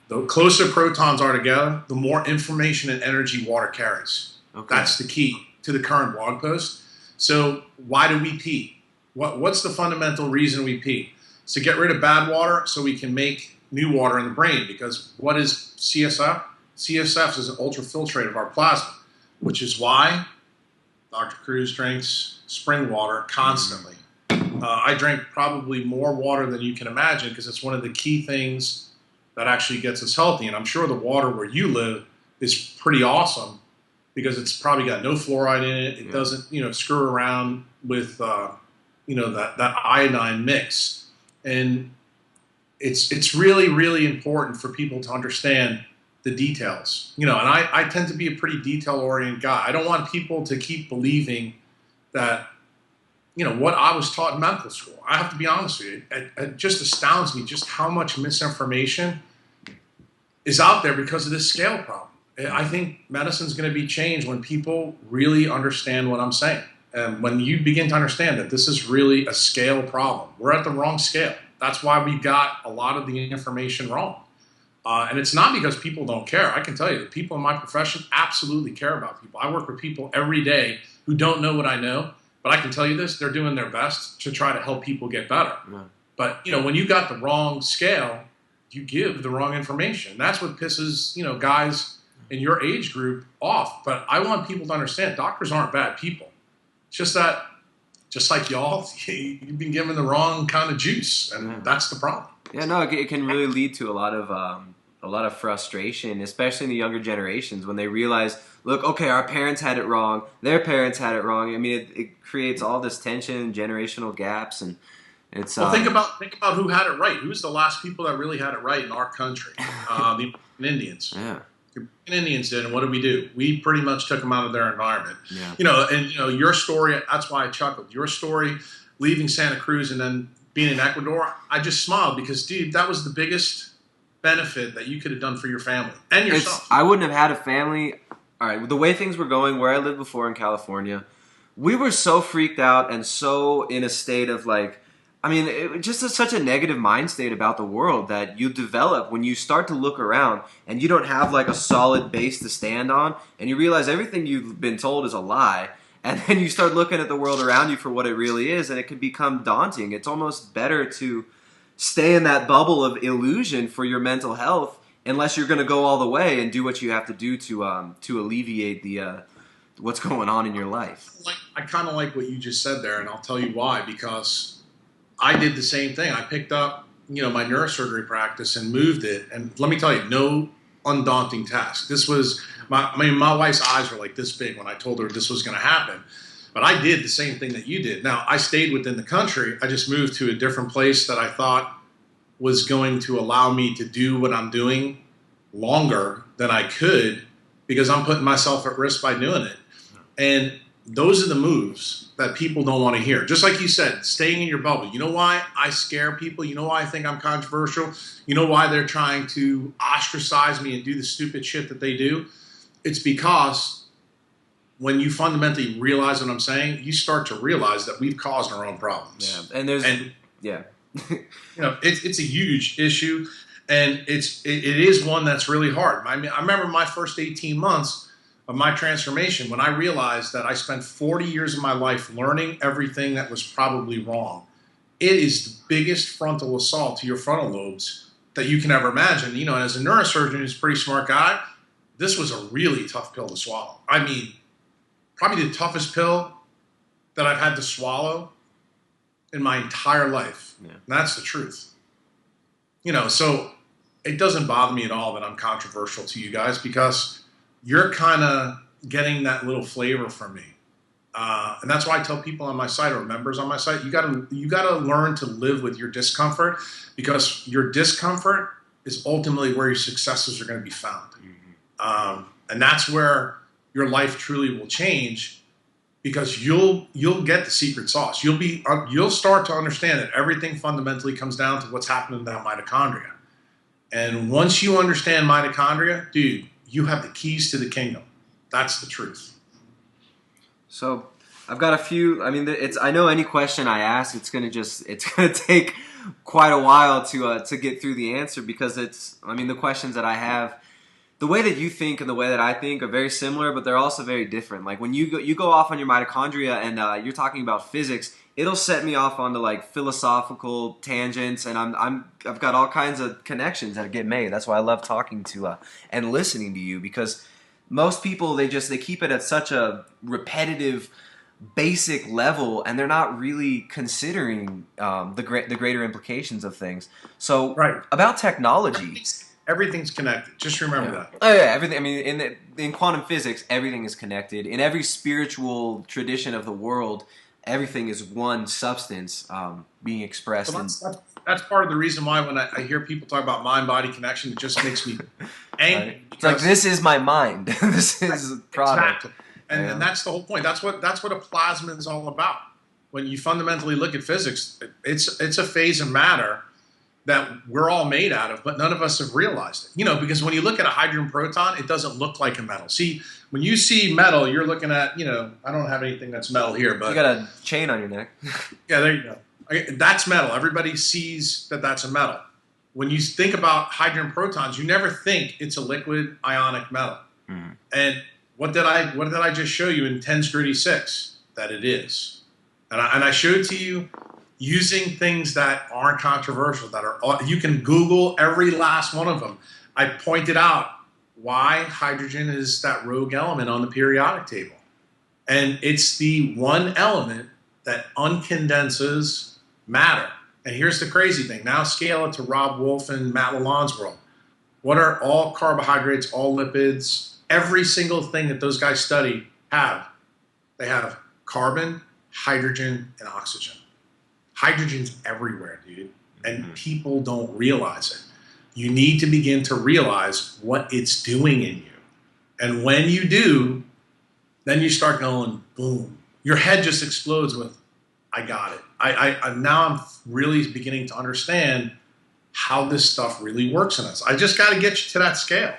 The closer protons are together, the more information and energy water carries. Okay. That's the key to the current blog post. So why do we pee? What's the fundamental reason we pee? It's to get rid of bad water so we can make new water in the brain. Because what is CSF? CSF is an ultrafiltrate of our plasma, which is why Dr. Cruz drinks spring water constantly. I drink probably more water than you can imagine, because it's one of the key things that actually gets us healthy. And I'm sure the water where you live is pretty awesome, because it's probably got no fluoride in it. It doesn't, screw around with, that iodine mix. And it's really, really important for people to understand the details. And I tend to be a pretty detail-oriented guy. I don't want people to keep believing that, what I was taught in medical school. I have to be honest with you. It just astounds me just how much misinformation is out there because of this scale problem. I think medicine's going to be changed when people really understand what I'm saying. And when you begin to understand that this is really a scale problem. We're at the wrong scale. That's why we got a lot of the information wrong. And it's not because people don't care. I can tell you, the people in my profession absolutely care about people. I work with people every day who don't know what I know, but I can tell you this, they're doing their best to try to help people get better. Yeah. But, when you got the wrong scale, you give the wrong information. That's what pisses, guys in your age group off. But I want people to understand doctors aren't bad people. It's just that, just like y'all, you've been given the wrong kind of juice, and that's the problem. Yeah, no, it can really lead to a lot of frustration, especially in the younger generations, when they realize, look, okay, our parents had it wrong, their parents had it wrong. I mean, it creates all this tension, generational gaps, and it's. Well, think about who had it right. Who's the last people that really had it right in our country? The Indians. Yeah. The Indians did, and what did we do? We pretty much took them out of their environment. Yeah. Your story. That's why I chuckled. Your story, leaving Santa Cruz and then being in Ecuador, I just smiled because, dude, that was the biggest benefit that you could have done for your family and yourself. I wouldn't have had a family. All right, the way things were going, where I lived before in California, we were so freaked out and so in a state of such a negative mind state about the world that you develop when you start to look around and you don't have a solid base to stand on, and you realize everything you've been told is a lie. And then you start looking at the world around you for what it really is, and it can become daunting. It's almost better to stay in that bubble of illusion for your mental health, unless you're going to go all the way and do what you have to do to alleviate the what's going on in your life. I kind of like what you just said there, and I'll tell you why. Because I did the same thing. I picked up my neurosurgery practice and moved it. And let me tell you, no undaunting task. This was my wife's eyes were like this big when I told her this was going to happen. But I did the same thing that you did. Now, I stayed within the country. I just moved to a different place that I thought was going to allow me to do what I'm doing longer than I could, because I'm putting myself at risk by doing it. And those are the moves that people don't want to hear. Just like you said, staying in your bubble. You know why I scare people? You know why I think I'm controversial? You know why they're trying to ostracize me and do the stupid shit that they do? It's because when you fundamentally realize what I'm saying, you start to realize that we've caused our own problems. Yeah, it's a huge issue, and it is one that's really hard. I remember my first 18 months of my transformation when I realized that I spent 40 years of my life learning everything that was probably wrong. It is the biggest frontal assault to your frontal lobes that you can ever imagine. And as a neurosurgeon who's a pretty smart guy, this was a really tough pill to swallow. I mean, probably the toughest pill that I've had to swallow in my entire life. Yeah. And that's the truth. So it doesn't bother me at all that I'm controversial to you guys, because you're kind of getting that little flavor from me. And that's why I tell people on my site, or members on my site, you gotta learn to live with your discomfort, because your discomfort is ultimately where your successes are going to be found. Mm-hmm. And that's where your life truly will change, because you'll get the secret sauce. You'll start to understand that everything fundamentally comes down to what's happening in that mitochondria. And once you understand mitochondria, dude, you have the keys to the kingdom. That's the truth. So I've got a few. I mean, I know any question I ask, it's gonna take quite a while to get through the answer, because the questions that I have, the way that you think and the way that I think are very similar, but they're also very different. Like when you go off on your mitochondria and you're talking about physics, it'll set me off onto like philosophical tangents, and I've got all kinds of connections that get made. That's why I love talking to and listening to you, because most people they keep it at such a repetitive, basic level, and they're not really considering the greater implications of things. So right. About technology. Everything's connected. Just remember that. Oh yeah, everything. I mean, in quantum physics, everything is connected. In every spiritual tradition of the world, everything is one substance being expressed. So that's part of the reason why when I hear people talk about mind-body connection, it just makes me angry. Right. It's like, this is my mind. This is product. Exactly. And that's the whole point. That's what a plasma is all about. When you fundamentally look at physics, it's a phase of matter that we're all made out of, but none of us have realized it. Because when you look at a hydrogen proton, it doesn't look like a metal. See, when you see metal, you're looking at, I don't have anything that's metal here, but you got a chain on your neck. Yeah, there you go. That's metal. Everybody sees that that's a metal. When you think about hydrogen protons, you never think it's a liquid ionic metal. Mm. And what did I just show you in 10^6? That it is. And I showed to you using things that aren't controversial, you can Google every last one of them. I pointed out why hydrogen is that rogue element on the periodic table. And it's the one element that uncondenses matter. And here's the crazy thing. Now scale it to Rob Wolf and Matt Lalonde's world. What are all carbohydrates, all lipids, every single thing that those guys study have? They have carbon, hydrogen, and oxygen. Hydrogen's everywhere, dude, and people don't realize it. You need to begin to realize what it's doing in you. And when you do, then you start going, boom. Your head just explodes with, I got it. Now I'm really beginning to understand how this stuff really works in us. I just got to get you to that scale.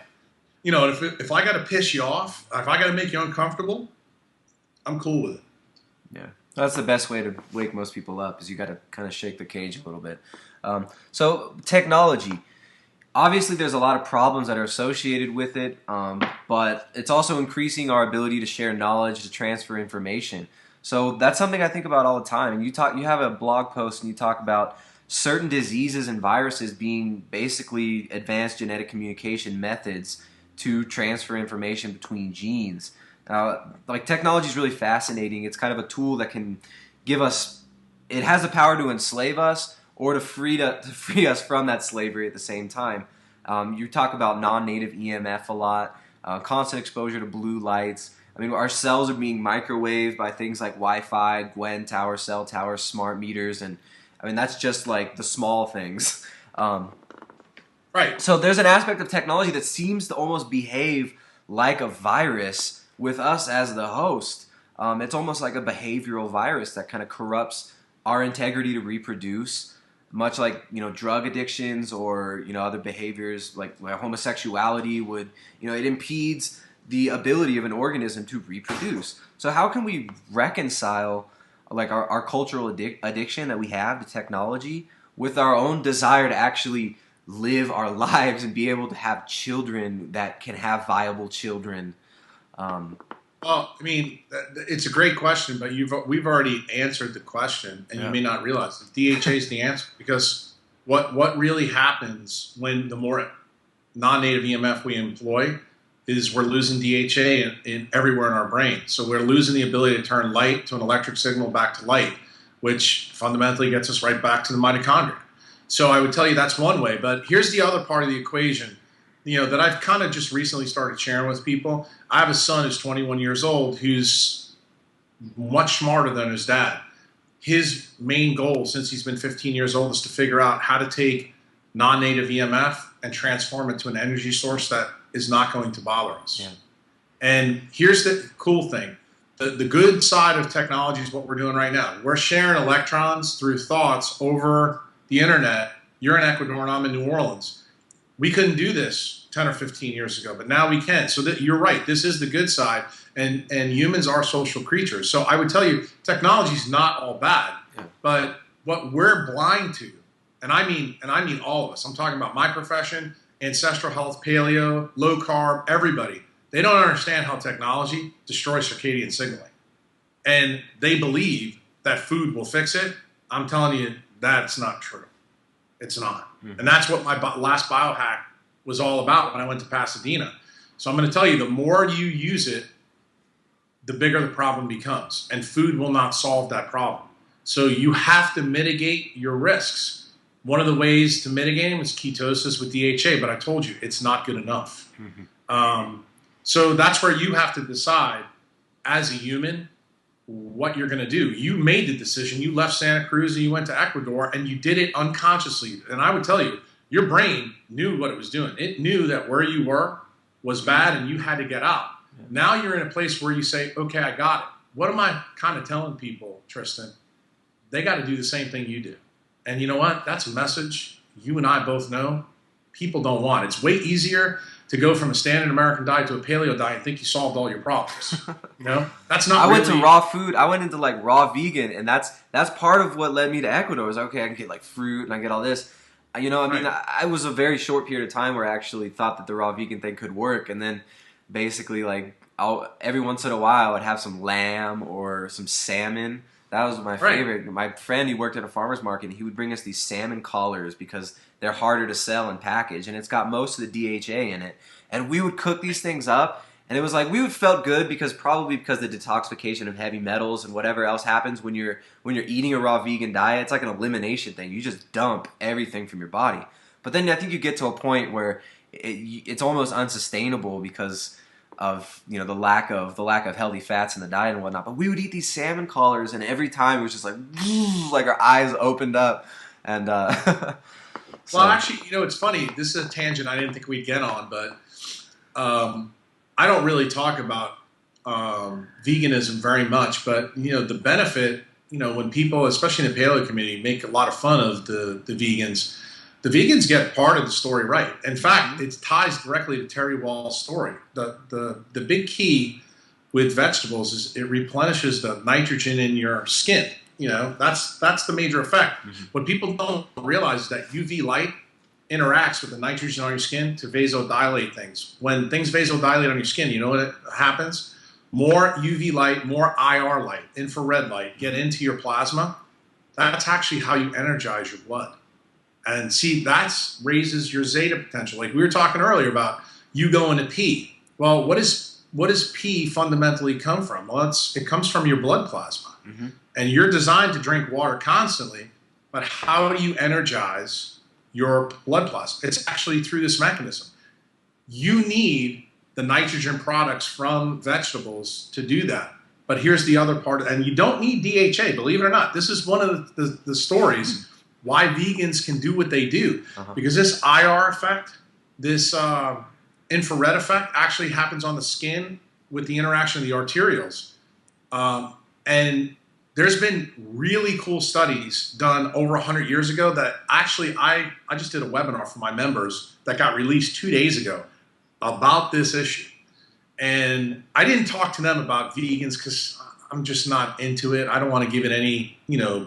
If I got to piss you off, if I got to make you uncomfortable, I'm cool with it. Yeah. That's the best way to wake most people up, is you got to kind of shake the cage a little bit. So technology, obviously there's a lot of problems that are associated with it, but it's also increasing our ability to share knowledge, to transfer information. So that's something I think about all the time. And you have a blog post and you talk about certain diseases and viruses being basically advanced genetic communication methods to transfer information between genes. Technology is really fascinating. It's kind of a tool that can give us, it has the power to enslave us, or to free us from that slavery at the same time. You talk about non-native EMF a lot, constant exposure to blue lights. I mean, our cells are being microwaved by things like Wi-Fi, Gwen tower, cell towers, smart meters, and I mean, that's just like the small things. Right. So there's an aspect of technology that seems to almost behave like a virus with us as the host. It's almost like a behavioral virus that kind of corrupts our integrity to reproduce, much like, you know, drug addictions or, you know, other behaviors like homosexuality would, you know, it impedes the ability of an organism to reproduce. So how can we reconcile like our cultural addiction that we have to technology with our own desire to actually live our lives and be able to have children that can have viable children? Well, I mean, it's a great question, but we've already answered the question, and you may not realize it. DHA is the answer, because what really happens when the more non-native EMF we employ is we're losing DHA in everywhere in our brain. So we're losing the ability to turn light to an electric signal back to light, which fundamentally gets us right back to the mitochondria. So I would tell you that's one way, but here's the other part of the equation, you know, that I've kind of just recently started sharing with people. I have a son who's 21 years old who's much smarter than his dad. His main goal since he's been 15 years old is to figure out how to take non-native EMF and transform it to an energy source that is not going to bother us. Yeah. And here's the cool thing. The good side of technology is what we're doing right now. We're sharing electrons through thoughts over the internet. You're in Ecuador and I'm in New Orleans. We couldn't do this 10 or 15 years ago, but now we can. So you're right. This is the good side, and humans are social creatures. So I would tell you, technology is not all bad, but what we're blind to, and I mean all of us. I'm talking about my profession, ancestral health, paleo, low carb, everybody. They don't understand how technology destroys circadian signaling, and they believe that food will fix it. I'm telling you, that's not true. It's not. And that's what my last biohack was all about when I went to Pasadena. So I'm going to tell you, the more you use it, the bigger the problem becomes. And food will not solve that problem. So you have to mitigate your risks. One of the ways to mitigate them is ketosis with DHA, but I told you, it's not good enough. So that's where you have to decide as a human what you're going to do. You made the decision. You left Santa Cruz and you went to Ecuador, and you did it unconsciously. And I would tell you, your brain knew what it was doing. It knew that where you were was bad and you had to get out. Yeah. Now you're in a place where you say, okay, I got it. What am I kind of telling people, Tristan? They got to do the same thing you do. And you know what? That's a message you and I both know people don't want. It's way easier to go from a standard American diet to a paleo diet and think you solved all your problems. You know, that's not. I went to raw food. I went into like raw vegan, and that's part of what led me to Ecuador. Was okay, I can get like fruit and I get all this. You know, I mean, I was a very short period of time where I actually thought that the raw vegan thing could work, and then basically like every once in a while I'd have some lamb or some salmon. That was my favorite. My friend, he worked at a farmer's market, and he would bring us these salmon collars because they're harder to sell and package, and it's got most of the DHA in it. And we would cook these things up, and it was like we would felt good because the detoxification of heavy metals and whatever else happens when you're eating a raw vegan diet. It's like an elimination thing. You just dump everything from your body. But then I think you get to a point where it's almost unsustainable because of, you know, the lack of healthy fats in the diet and whatnot. But we would eat these salmon collars, and every time it was just like our eyes opened up. And so. Well, actually, you know, it's funny. This is a tangent I didn't think we'd get on, but I don't really talk about veganism very much. But you know, the benefit, you know, when people, especially in the paleo community, make a lot of fun of the vegans. The vegans get part of the story right. In fact, it ties directly to Terry Wall's story. The big key with vegetables is it replenishes the nitrogen in your skin. You know, that's the major effect. What people don't realize is that UV light interacts with the nitrogen on your skin to vasodilate things. When things vasodilate on your skin, you know what happens? More UV light, more IR light, infrared light get into your plasma. That's actually how you energize your blood. And see, that raises your zeta potential. Like we were talking earlier about you going to pee. Well, what does pee fundamentally come from? Well, it comes from your blood plasma. And you're designed to drink water constantly, but how do you energize your blood plasma? It's actually through this mechanism. You need the nitrogen products from vegetables to do that. But here's the other part, and you don't need DHA, believe it or not. This is one of the stories why vegans can do what they do. Because this IR effect, this infrared effect actually happens on the skin with the interaction of the arterioles. And there's been really cool studies done over 100 years ago that actually I just did a webinar for my members that got released 2 days ago about this issue. And I didn't talk to them about vegans because I'm just not into it. I don't want to give it any,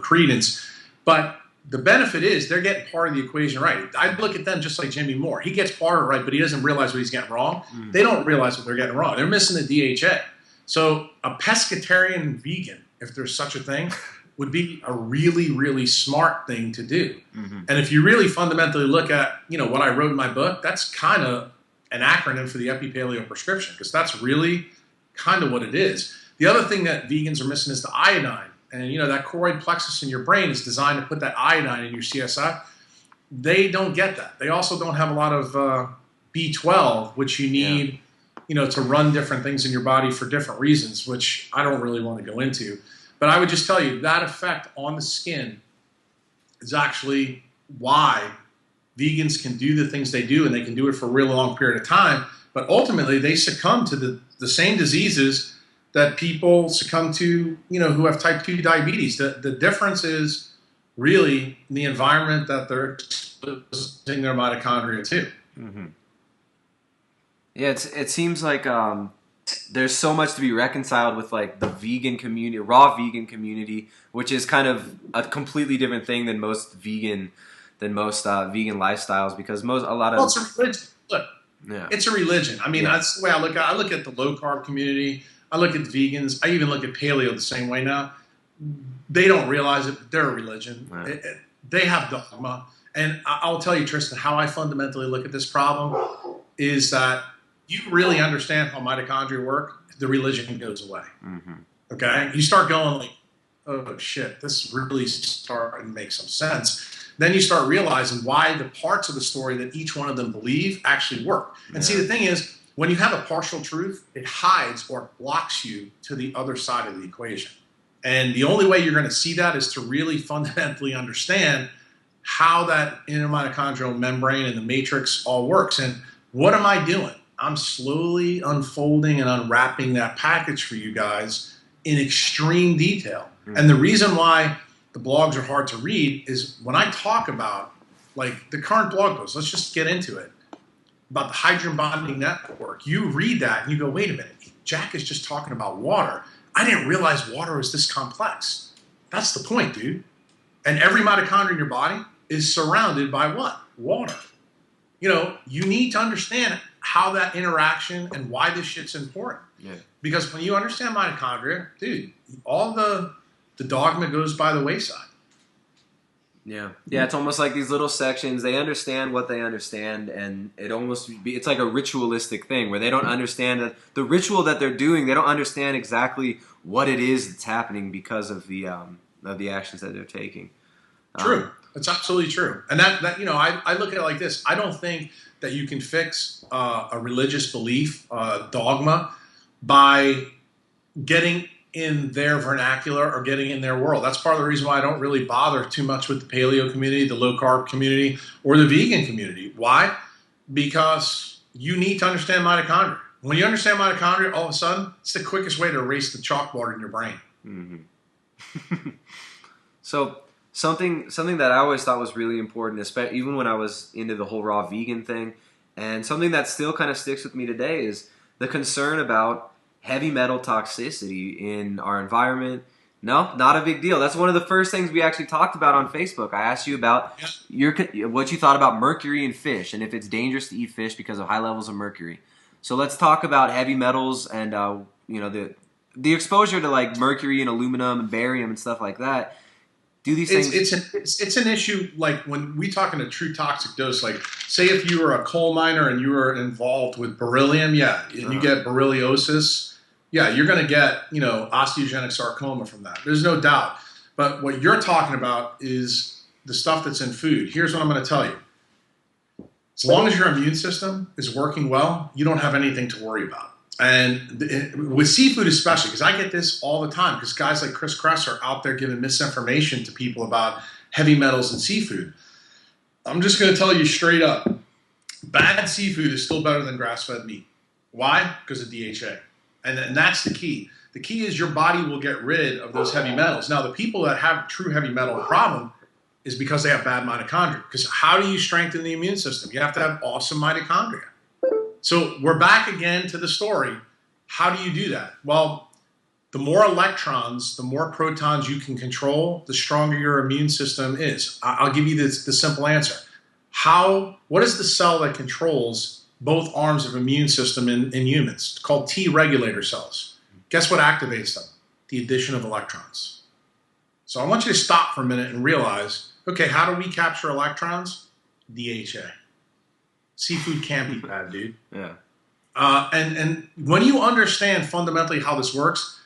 credence. But the benefit is they're getting part of the equation right. I look at them just like Jimmy Moore. He gets part of it right, but he doesn't realize what he's getting wrong. They don't realize what they're getting wrong. They're missing the DHA. So a pescatarian vegan, if there's such a thing, would be a really, really smart thing to do. And if you really fundamentally look at, what I wrote in my book, that's kind of an acronym for the Epi-Paleo prescription, because that's really kind of what it is. The other thing that vegans are missing is the iodine. And, that choroid plexus in your brain is designed to put that iodine in your CSF. They don't get that. They also don't have a lot of B12, which you need, to run different things in your body for different reasons, which I don't really want to go into. But I would just tell you that effect on the skin is actually why vegans can do the things they do, and they can do it for a real long period of time. But ultimately, they succumb to the same diseases that people succumb to, who have type 2 diabetes. The difference is really the environment that they're exposing their mitochondria to. Yeah, it seems like there's so much to be reconciled with like the vegan community, raw vegan community, which is kind of a completely different thing than most vegan lifestyles, because it's a religion. Look, it's a religion. I mean, that's the way I look at it. I look at the low carb community. I look at vegans. I even look at paleo the same way now. They don't realize it, but they're a religion. They have dogma. And I'll tell you, Tristan, how I fundamentally look at this problem is that you really understand how mitochondria work, the religion goes away. Okay? You start going like, oh shit, this really starting to make some sense. Then you start realizing why the parts of the story that each one of them believe actually work. And see, the thing is, when you have a partial truth, it hides or blocks you to the other side of the equation. And the only way you're going to see that is to really fundamentally understand how that inner mitochondrial membrane and the matrix all works. And what am I doing? I'm slowly unfolding and unwrapping that package for you guys in extreme detail. And the reason why the blogs are hard to read is when I talk about like the current blog post, let's just get into it, about the hydrogen bonding network. You read that and you go, wait a minute, Jack is just talking about water. I didn't realize water was this complex. That's the point, dude. And every mitochondria in your body is surrounded by what? Water. You need to understand how that interaction and why this shit's important. Because when you understand mitochondria, dude, all the dogma goes by the wayside. Yeah, it's almost like these little sections, they understand what they understand, and it's like a ritualistic thing where they don't understand that the ritual that they're doing, they don't understand exactly what it is that's happening because of the actions that they're taking. True. That's absolutely true. And that I look at it like this. I don't think that you can fix a religious belief, dogma, by getting in their vernacular or getting in their world. That's part of the reason why I don't really bother too much with the paleo community, the low carb community, or the vegan community. Why? Because you need to understand mitochondria. When you understand mitochondria, all of a sudden, it's the quickest way to erase the chalkboard in your brain. So something that I always thought was really important, especially even when I was into the whole raw vegan thing, and something that still kind of sticks with me today, is the concern about heavy metal toxicity in our environment. No, not a big deal. That's one of the first things we actually talked about on Facebook. I asked you about what you thought about mercury in fish, and if it's dangerous to eat fish because of high levels of mercury. So let's talk about heavy metals and the exposure to like mercury and aluminum and barium and stuff like that. Do these things? It's an issue. Like when we talk in a true toxic dose, like say if you were a coal miner and you were involved with beryllium, and you get berylliosis, you're going to get osteogenic sarcoma from that. There's no doubt. But what you're talking about is the stuff that's in food, here's what I'm going to tell you. As long as your immune system is working well, you don't have anything to worry about. And with seafood especially, because I get this all the time, because guys like Kruse are out there giving misinformation to people about heavy metals in seafood. I'm just going to tell you straight up, bad seafood is still better than grass-fed meat. Why? Because of DHA. And that's the key. The key is your body will get rid of those heavy metals. Now, the people that have true heavy metal problem is because they have bad mitochondria. Because how do you strengthen the immune system? You have to have awesome mitochondria. So we're back again to the story. How do you do that? Well, the more electrons, the more protons you can control, the stronger your immune system is. I'll give you the simple answer. What is the cell that controls both arms of immune system in humans? It's called T regulator cells. Guess what activates them? The addition of electrons. So I want you to stop for a minute and realize, okay, how do we capture electrons? DHA. Seafood can't be bad, dude. Yeah. And when you understand fundamentally how this works,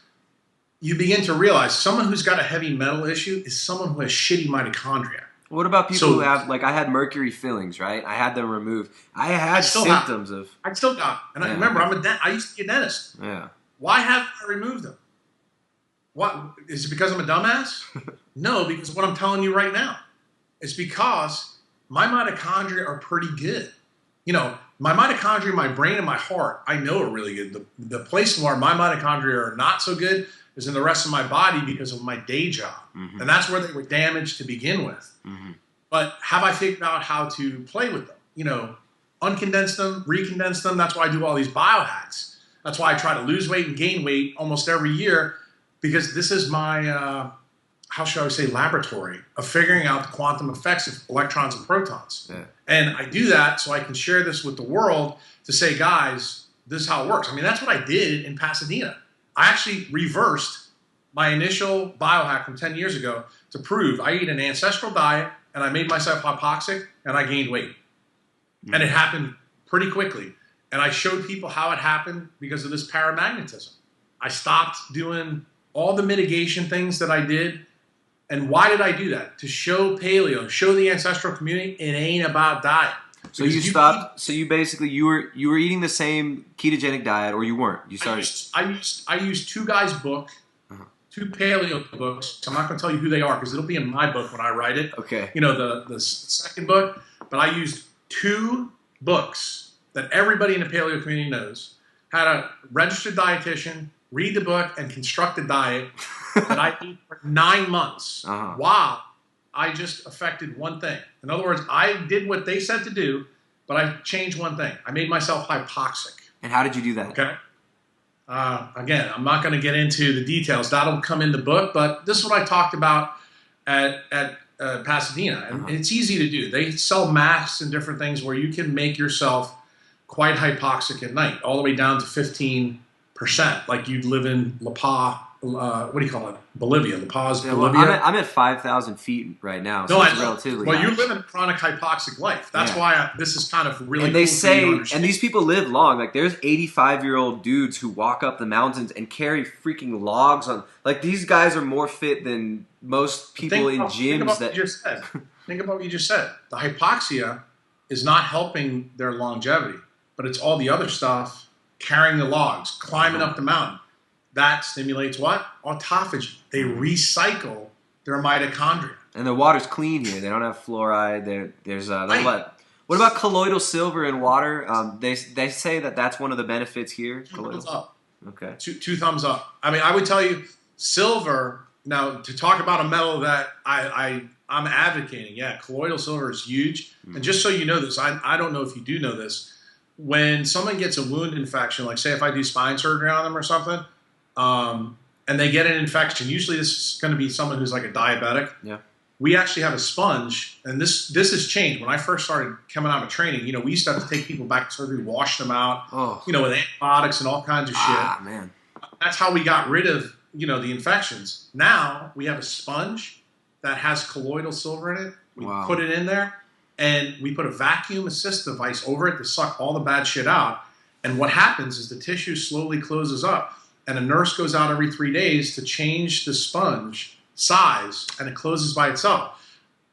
you begin to realize someone who's got a heavy metal issue is someone who has shitty mitochondria. What about people who have, like, I had mercury fillings, right? I had them removed. I had symptoms of. I still got, and I remember I used to be a dentist. Yeah. Why haven't I removed them? What is it? Because I'm a dumbass? No, because what I'm telling you right now is because my mitochondria are pretty good. You know, my mitochondria, my brain, and my heart, I know are really good. The place where my mitochondria are not so good is in the rest of my body because of my day job. Mm-hmm. And that's where they were damaged to begin with. Mm-hmm. But have I figured out how to play with them? You know, uncondense them, recondense them. That's why I do all these biohacks. That's why I try to lose weight and gain weight almost every year, because this is my, how shall I say, laboratory of figuring out the quantum effects of electrons and protons. Yeah. And I do that so I can share this with the world to say, guys, this is how it works. I mean, that's what I did in Pasadena. I actually reversed my initial biohack from 10 years ago to prove I eat an ancestral diet and I made myself hypoxic and I gained weight. Mm-hmm. And it happened pretty quickly. And I showed people how it happened because of this paramagnetism. I stopped doing all the mitigation things that I did. And why did I do that? To show paleo, show the ancestral community it ain't about diet. So you stopped. So you basically you were eating the same ketogenic diet, or you weren't. You started. I used two guys' book, two paleo books. I'm not going to tell you who they are because it'll be in my book when I write it. Okay. You know the second book, but I used two books that everybody in the paleo community knows. Had a registered dietitian read the book and construct a diet that I ate for 9 months. Wow. I just affected one thing. In other words, I did what they said to do, but I changed one thing. I made myself hypoxic. And how did you do that? Okay. Again, I'm not going to get into the details. That'll come in the book, but this is what I talked about at Pasadena. And it's easy to do. They sell masks and different things where you can make yourself quite hypoxic at night, all the way down to 15%, like you'd live in La Paz. What do you call it? Bolivia. La Paz, Bolivia. Well, I'm at 5,000 feet right now, so it's relatively well, you're living a chronic hypoxic life. That's why this is kind of really. And they cool say, and these people live long. Like there's 85-year-old dudes who walk up the mountains and carry freaking logs on. Like these guys are more fit than most people in gyms. Think about what you just said. The hypoxia is not helping their longevity, but it's all the other stuff: carrying the logs, climbing up the mountain. That stimulates what? Autophagy. They recycle their mitochondria. And the water's clean here. They don't have fluoride. There's what about colloidal silver in water? They say that's one of the benefits here. Two thumbs up. Okay. Two thumbs up. I mean, I would tell you, silver. Now, to talk about a metal that I'm advocating, yeah, colloidal silver is huge. And just so you know this, I don't know if you do know this. When someone gets a wound infection, like say if I do spine surgery on them or something. And they get an infection. Usually this is going to be someone who's like a diabetic. Yeah. We actually have a sponge, and this has changed. When I first started coming out of training, we used to have to take people back to surgery, wash them out, with antibiotics and all kinds of shit. Ah, man. That's how we got rid of, the infections. Now we have a sponge that has colloidal silver in it. We put it in there, and we put a vacuum assist device over it to suck all the bad shit out. And what happens is the tissue slowly closes up. And a nurse goes out every 3 days to change the sponge size, and it closes by itself.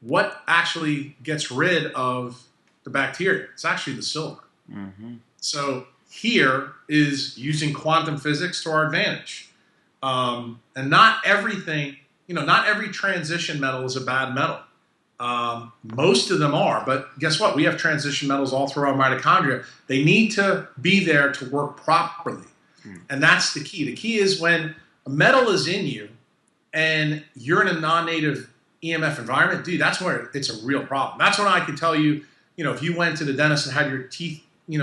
what actually gets rid of the bacteria? It's actually the silver. Mm-hmm. So here is using quantum physics to our advantage. And not everything, not every transition metal is a bad metal. Most of them are, but guess what? We have transition metals all through our mitochondria. They need to be there to work properly. And that's the key. The key is when a metal is in you and you're in a non-native EMF environment, dude, that's where it's a real problem. That's when I can tell you, if you went to the dentist and had your teeth,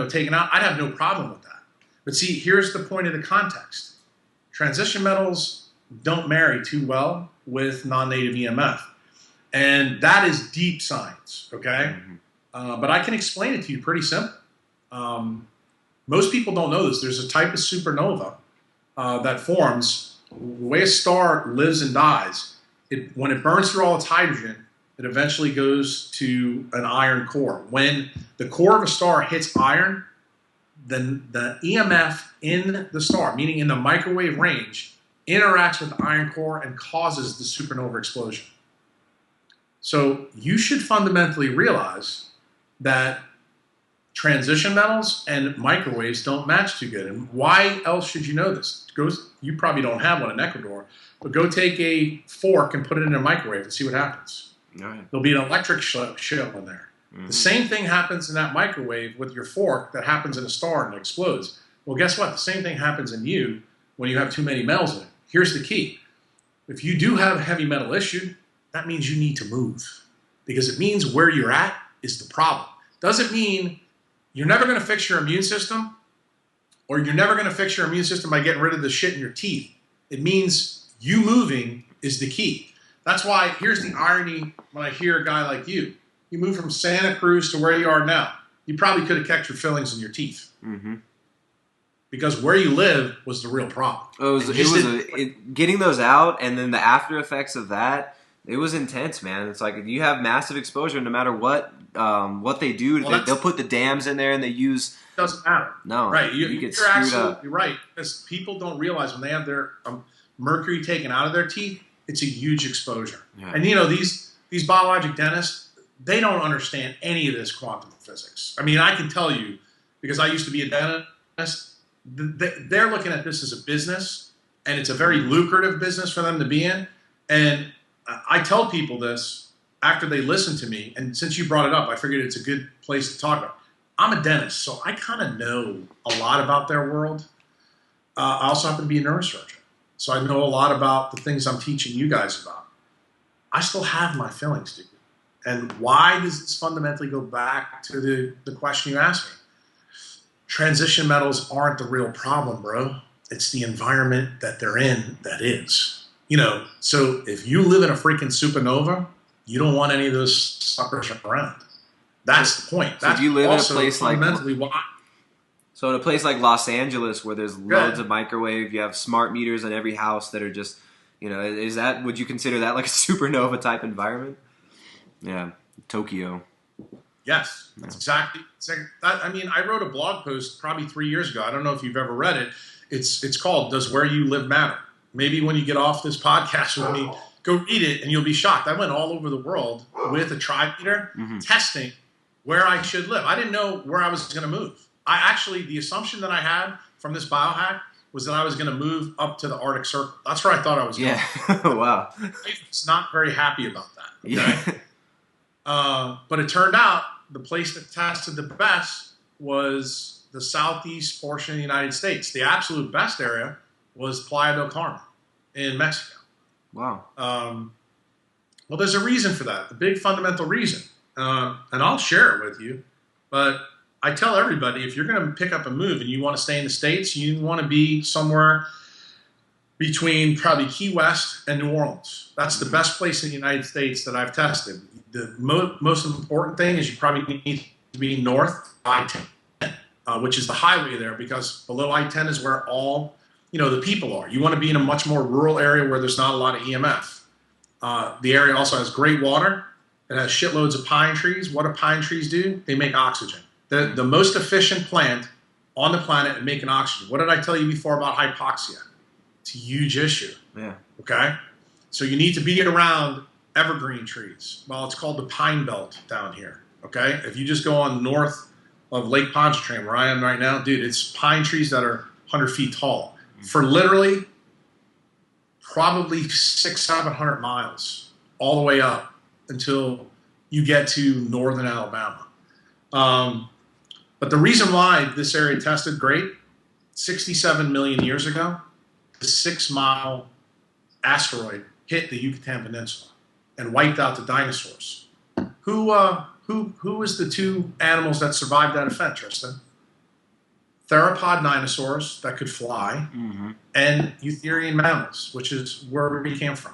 taken out, I'd have no problem with that. But see, here's the point of the context. Transition metals don't marry too well with non-native EMF. And that is deep science, okay? But I can explain it to you pretty simple. Most people don't know this. There's a type of supernova that forms. The way a star lives and dies, when it burns through all its hydrogen, it eventually goes to an iron core. When the core of a star hits iron, then the EMF in the star, meaning in the microwave range, interacts with the iron core and causes the supernova explosion. So you should fundamentally realize that transition metals and microwaves don't match too good. And why else should you know this? You probably don't have one in Ecuador, but go take a fork and put it in a microwave and see what happens. Right. There'll be an electric show in there. Mm-hmm. The same thing happens in that microwave with your fork that happens in a star and it explodes. Well, guess what? The same thing happens in you when you have too many metals in it. Here's the key. If you do have a heavy metal issue, that means you need to move, because it means where you're at is the problem. Doesn't mean you're never going to fix your immune system, or you're never going to fix your immune system by getting rid of the shit in your teeth. It means you moving is the key. That's why, here's the irony when I hear a guy like you. You moved from Santa Cruz to where you are now. You probably could have kept your fillings in your teeth. Mm-hmm. Because where you live was the real problem. Getting those out, and then the after effects of that, it was intense, man. It's like if you have massive exposure, no matter what they do, they'll put the dams in there and they use. Doesn't matter. No, right? You get you're screwed absolutely up. Right. Because people don't realize when they have their mercury taken out of their teeth, it's a huge exposure. Yeah. And these biologic dentists, they don't understand any of this quantum physics. I mean, I can tell you because I used to be a dentist. They're looking at this as a business, and it's a very lucrative business for them to be in. And I tell people this after they listen to me, and since you brought it up, I figured it's a good place to talk about. I'm a dentist, so I kind of know a lot about their world. I also happen to be a neurosurgeon, so I know a lot about the things I'm teaching you guys about. I still have my fillings, dude. And why does this fundamentally go back to the question you asked me? Transition metals aren't the real problem, bro. It's the environment that they're in that is. So if you live in a freaking supernova, you don't want any of those suckers around. That's the point. That's if you live in a place fundamentally why. So in a place like Los Angeles, where there's loads of microwave, you have smart meters in every house that are just, would you consider that like a supernova type environment? Yeah, Tokyo. Yes, that's exactly. I wrote a blog post probably 3 years ago. I don't know if you've ever read it. It's called "Does Where You Live Matter?" Maybe when you get off this podcast with me, go read it, and you'll be shocked. I went all over the world with a tribe meter, testing where I should live. I didn't know where I was going to move. The assumption that I had from this biohack was that I was going to move up to the Arctic Circle. That's where I thought I was going. Yeah, wow. I was not very happy about that. Okay? Yeah. But it turned out the place that tested the best was the southeast portion of the United States. The absolute best area was Playa del Carmen in Mexico. Wow. Well, there's a reason for that, a big fundamental reason. And I'll share it with you. But I tell everybody, if you're going to pick up a move and you want to stay in the States, you want to be somewhere between probably Key West and New Orleans. That's the best place in the United States that I've tested. The most important thing is you probably need to be north I-10, which is the highway there, because below I-10 is where all the people are. You want to be in a much more rural area where there's not a lot of EMF. The area also has great water. It has shitloads of pine trees. What do pine trees do? They make oxygen. The most efficient plant on the planet at making oxygen. What did I tell you before about hypoxia? It's a huge issue. Yeah. Okay? So you need to be around evergreen trees. Well, it's called the pine belt down here. Okay, if you just go on north of Lake Pontchartrain, where I am right now, dude, it's pine trees that are 100 feet tall for literally probably 600-700 miles all the way up until you get to northern Alabama. But the reason why this area tested great, 67 million years ago, the 6-mile asteroid hit the Yucatan Peninsula and wiped out the dinosaurs. Who was the two animals that survived that event, Tristan? Theropod dinosaurs that could fly, and Eutherian mammals, which is where we came from.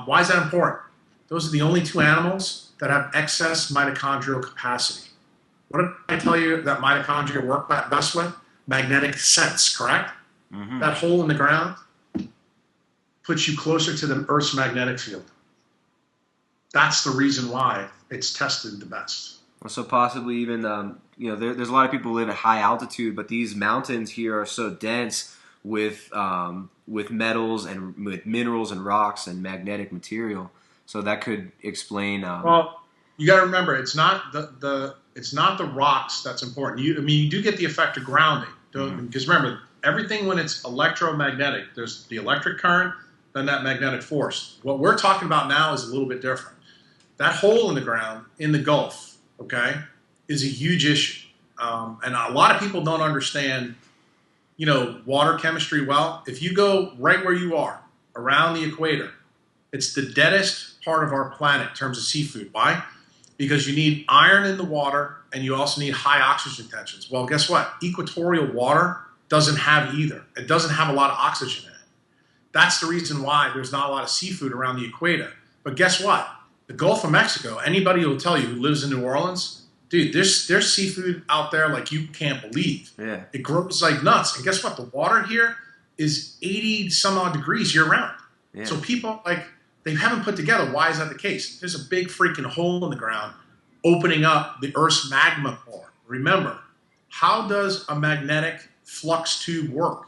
Why is that important? Those are the only two animals that have excess mitochondrial capacity. What did I tell you that mitochondria work best with? Magnetic sense, correct? That hole in the ground puts you closer to the Earth's magnetic field. That's the reason why it's tested the best. So possibly even, there's a lot of people who live at high altitude, but these mountains here are so dense with metals and with minerals and rocks and magnetic material. So that could explain. Well, you got to remember, it's not the rocks that's important. You do get the effect of grounding, because remember, everything when it's electromagnetic, there's the electric current, then that magnetic force. What we're talking about now is a little bit different. That hole in the ground in the Gulf, okay, is a huge issue. And a lot of people don't understand, water chemistry well. If you go right where you are, around the equator, it's the deadest part of our planet in terms of seafood. Why? Because you need iron in the water and you also need high oxygen tensions. Well, guess what? Equatorial water doesn't have either. It doesn't have a lot of oxygen in it. That's the reason why there's not a lot of seafood around the equator. But guess what? The Gulf of Mexico, anybody will tell you who lives in New Orleans, dude, there's seafood out there like you can't believe. Yeah. It grows like nuts. And guess what? The water here is 80 some odd degrees year round. Yeah. So people, they haven't put together, why is that the case? There's a big freaking hole in the ground opening up the Earth's magma core. Remember, how does a magnetic flux tube work?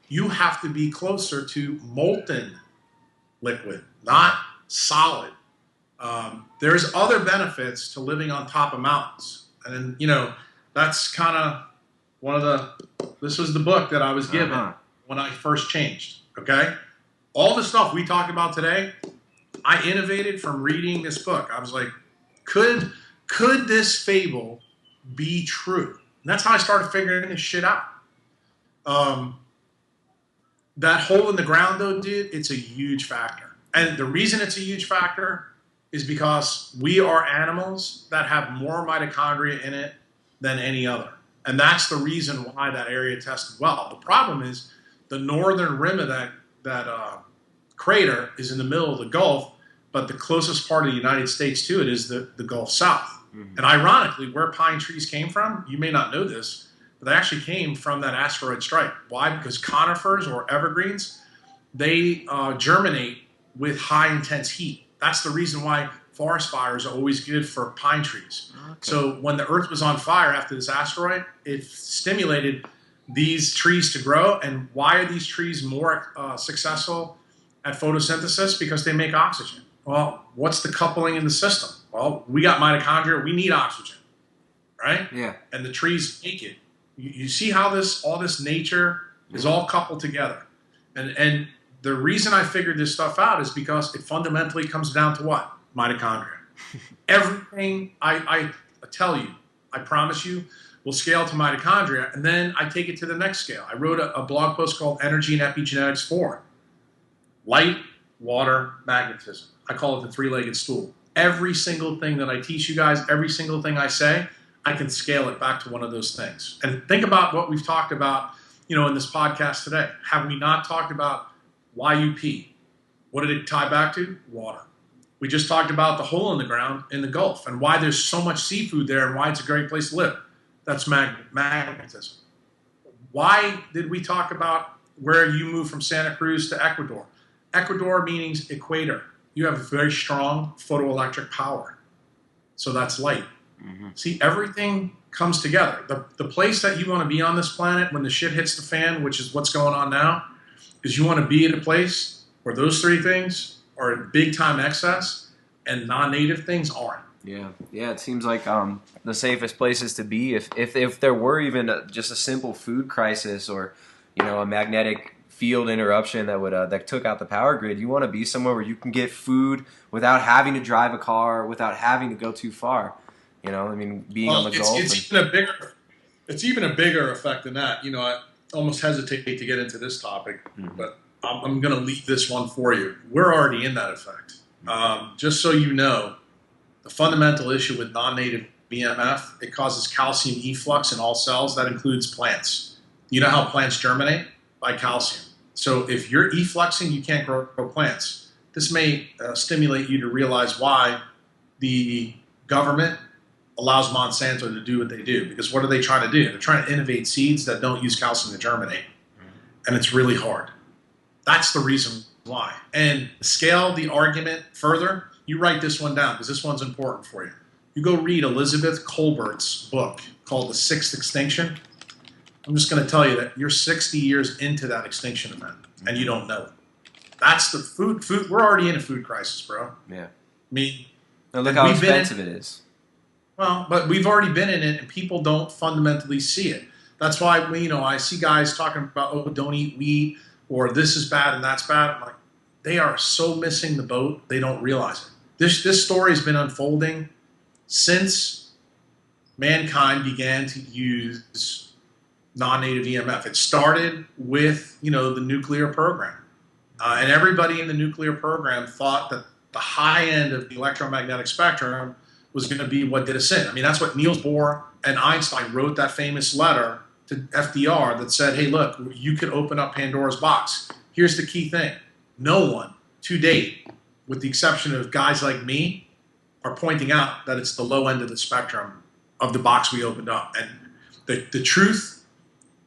You have to be closer to molten liquid, not solid. There's other benefits to living on top of mountains. And that's kind of this was the book that I was given when I first changed, okay? All the stuff we talk about today, I innovated from reading this book. I was like, could this fable be true? And that's how I started figuring this shit out. That hole in the ground, though, dude, it's a huge factor. And the reason it's a huge factor is because we are animals that have more mitochondria in it than any other. And that's the reason why that area tested well. The problem is the northern rim of that crater is in the middle of the Gulf, but the closest part of the United States to it is the Gulf South. And ironically, where pine trees came from, you may not know this, but they actually came from that asteroid strike. Why? Because conifers or evergreens, they germinate with high intense heat. That's the reason why forest fires are always good for pine trees. Okay. So when the Earth was on fire after this asteroid, it stimulated these trees to grow. And why are these trees more successful at photosynthesis? Because they make oxygen. Well, what's the coupling in the system? Well, we got mitochondria. We need oxygen, right? Yeah. And the trees make it. You see how all this nature is all coupled together. And the reason I figured this stuff out is because it fundamentally comes down to what? Mitochondria. Everything I tell you, I promise you, will scale to mitochondria, and then I take it to the next scale. I wrote a blog post called Energy and Epigenetics 4. Light, water, magnetism. I call it the three-legged stool. Every single thing that I teach you guys, every single thing I say, I can scale it back to one of those things. And think about what we've talked about, in this podcast today. Have we not talked about why you pee? What did it tie back to? Water. We just talked about the hole in the ground in the Gulf and why there's so much seafood there and why it's a great place to live. That's magnetism. Why did we talk about where you move from Santa Cruz to Ecuador? Ecuador means equator. You have very strong photoelectric power. So that's light. Mm-hmm. See, everything comes together. The place that you want to be on this planet when the shit hits the fan, which is what's going on now, is you want to be in a place where those three things are in big time excess, and non-native things aren't. Yeah, it seems like the safest places to be if there were even just a simple food crisis or a magnetic field interruption that would that took out the power grid. You want to be somewhere where you can get food without having to drive a car, without having to go too far. Being on the Gulf. It's even a bigger effect than that. I almost hesitate to get into this topic, but I'm going to leave this one for you. We're already in that effect. Just so you know, the fundamental issue with non-native EMF, it causes calcium efflux in all cells. That includes plants. You know how plants germinate? By calcium. So if you're effluxing, you can't grow plants. This may stimulate you to realize why the government allows Monsanto to do what they do. Because what are they trying to do? They're trying to innovate seeds that don't use calcium to germinate. And it's really hard. That's the reason why. And scale the argument further, you write this one down because this one's important for you. You go read Elizabeth Colbert's book called The Sixth Extinction. I'm just going to tell you that you're 60 years into that extinction event and you don't know it. That's the food. We're already in a food crisis, bro. Yeah. I mean, now look how expensive it is. Well, but we've already been in it and people don't fundamentally see it. That's why, I see guys talking about, oh, don't eat wheat or this is bad and that's bad. I'm like, they are so missing the boat, they don't realize it. This story has been unfolding since mankind began to use non-native EMF. It started with, the nuclear program. And everybody in the nuclear program thought that the high end of the electromagnetic spectrum was going to be what did us in. I mean, that's what Niels Bohr and Einstein wrote that famous letter to FDR that said, hey, look, you could open up Pandora's box. Here's the key thing. No one to date, with the exception of guys like me, are pointing out that it's the low end of the spectrum of the box we opened up. And the truth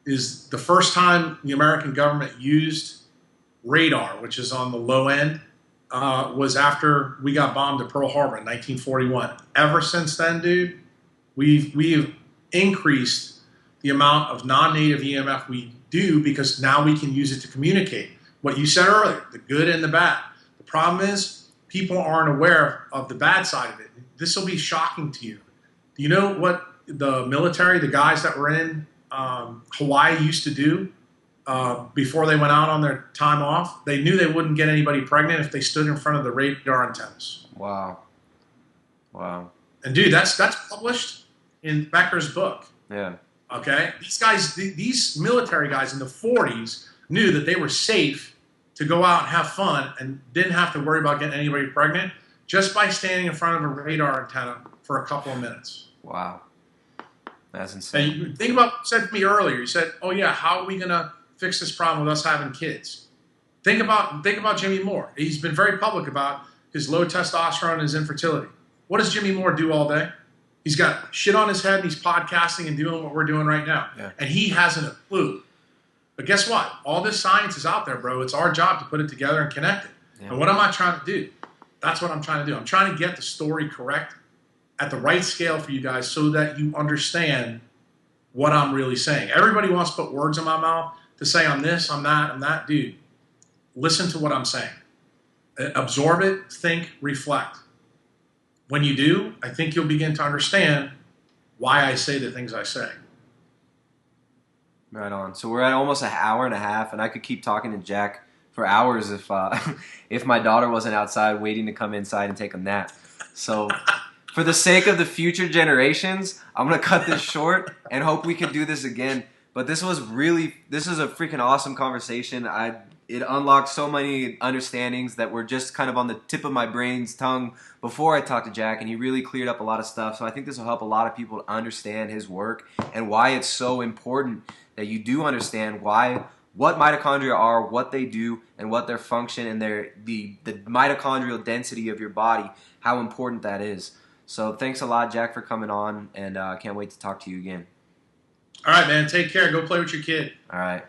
is the first time the American government used radar, which is on the low end, was after we got bombed at Pearl Harbor in 1941. Ever since then, dude, we've increased the amount of non-native EMF we do because now we can use it to communicate. What you said earlier, the good and the bad. The problem is people aren't aware of the bad side of it. This will be shocking to you. Do you know what the military, the guys that were in Hawaii used to do before they went out on their time off? They knew they wouldn't get anybody pregnant if they stood in front of the radar antennas. Wow. And dude, that's published in Becker's book. Yeah. Okay? These guys, these military guys in the 40s knew that they were safe to go out and have fun and didn't have to worry about getting anybody pregnant just by standing in front of a radar antenna for a couple of minutes. Wow. That's insane. And you think about, you said to me earlier, you said, oh yeah, how are we going to fix this problem with us having kids? Think about Jimmy Moore. He's been very public about his low testosterone and his infertility. What does Jimmy Moore do all day? He's got shit on his head and he's podcasting and doing what we're doing right now. Yeah. And he hasn't a clue. But guess what? All this science is out there, bro. It's our job to put it together and connect it. Yeah. And what am I trying to do? That's what I'm trying to do. I'm trying to get the story correct at the right scale for you guys so that you understand what I'm really saying. Everybody wants to put words in my mouth to say I'm this, I'm that, I'm that. Dude, listen to what I'm saying. Absorb it, think, reflect. When you do, I think you'll begin to understand why I say the things I say. Right on. So we're at almost an hour and a half, and I could keep talking to Jack for hours if if my daughter wasn't outside waiting to come inside and take a nap. So for the sake of the future generations, I'm going to cut this short and hope we can do this again. But this is a freaking awesome conversation. It unlocked so many understandings that were just kind of on the tip of my brain's tongue before I talked to Jack, and he really cleared up a lot of stuff. So I think this will help a lot of people to understand his work and why it's so important that you do understand what mitochondria are, what they do, and what their function and the mitochondrial density of your body, how important that is. So thanks a lot, Jack, for coming on, and I can't wait to talk to you again. All right, man. Take care. Go play with your kid. All right.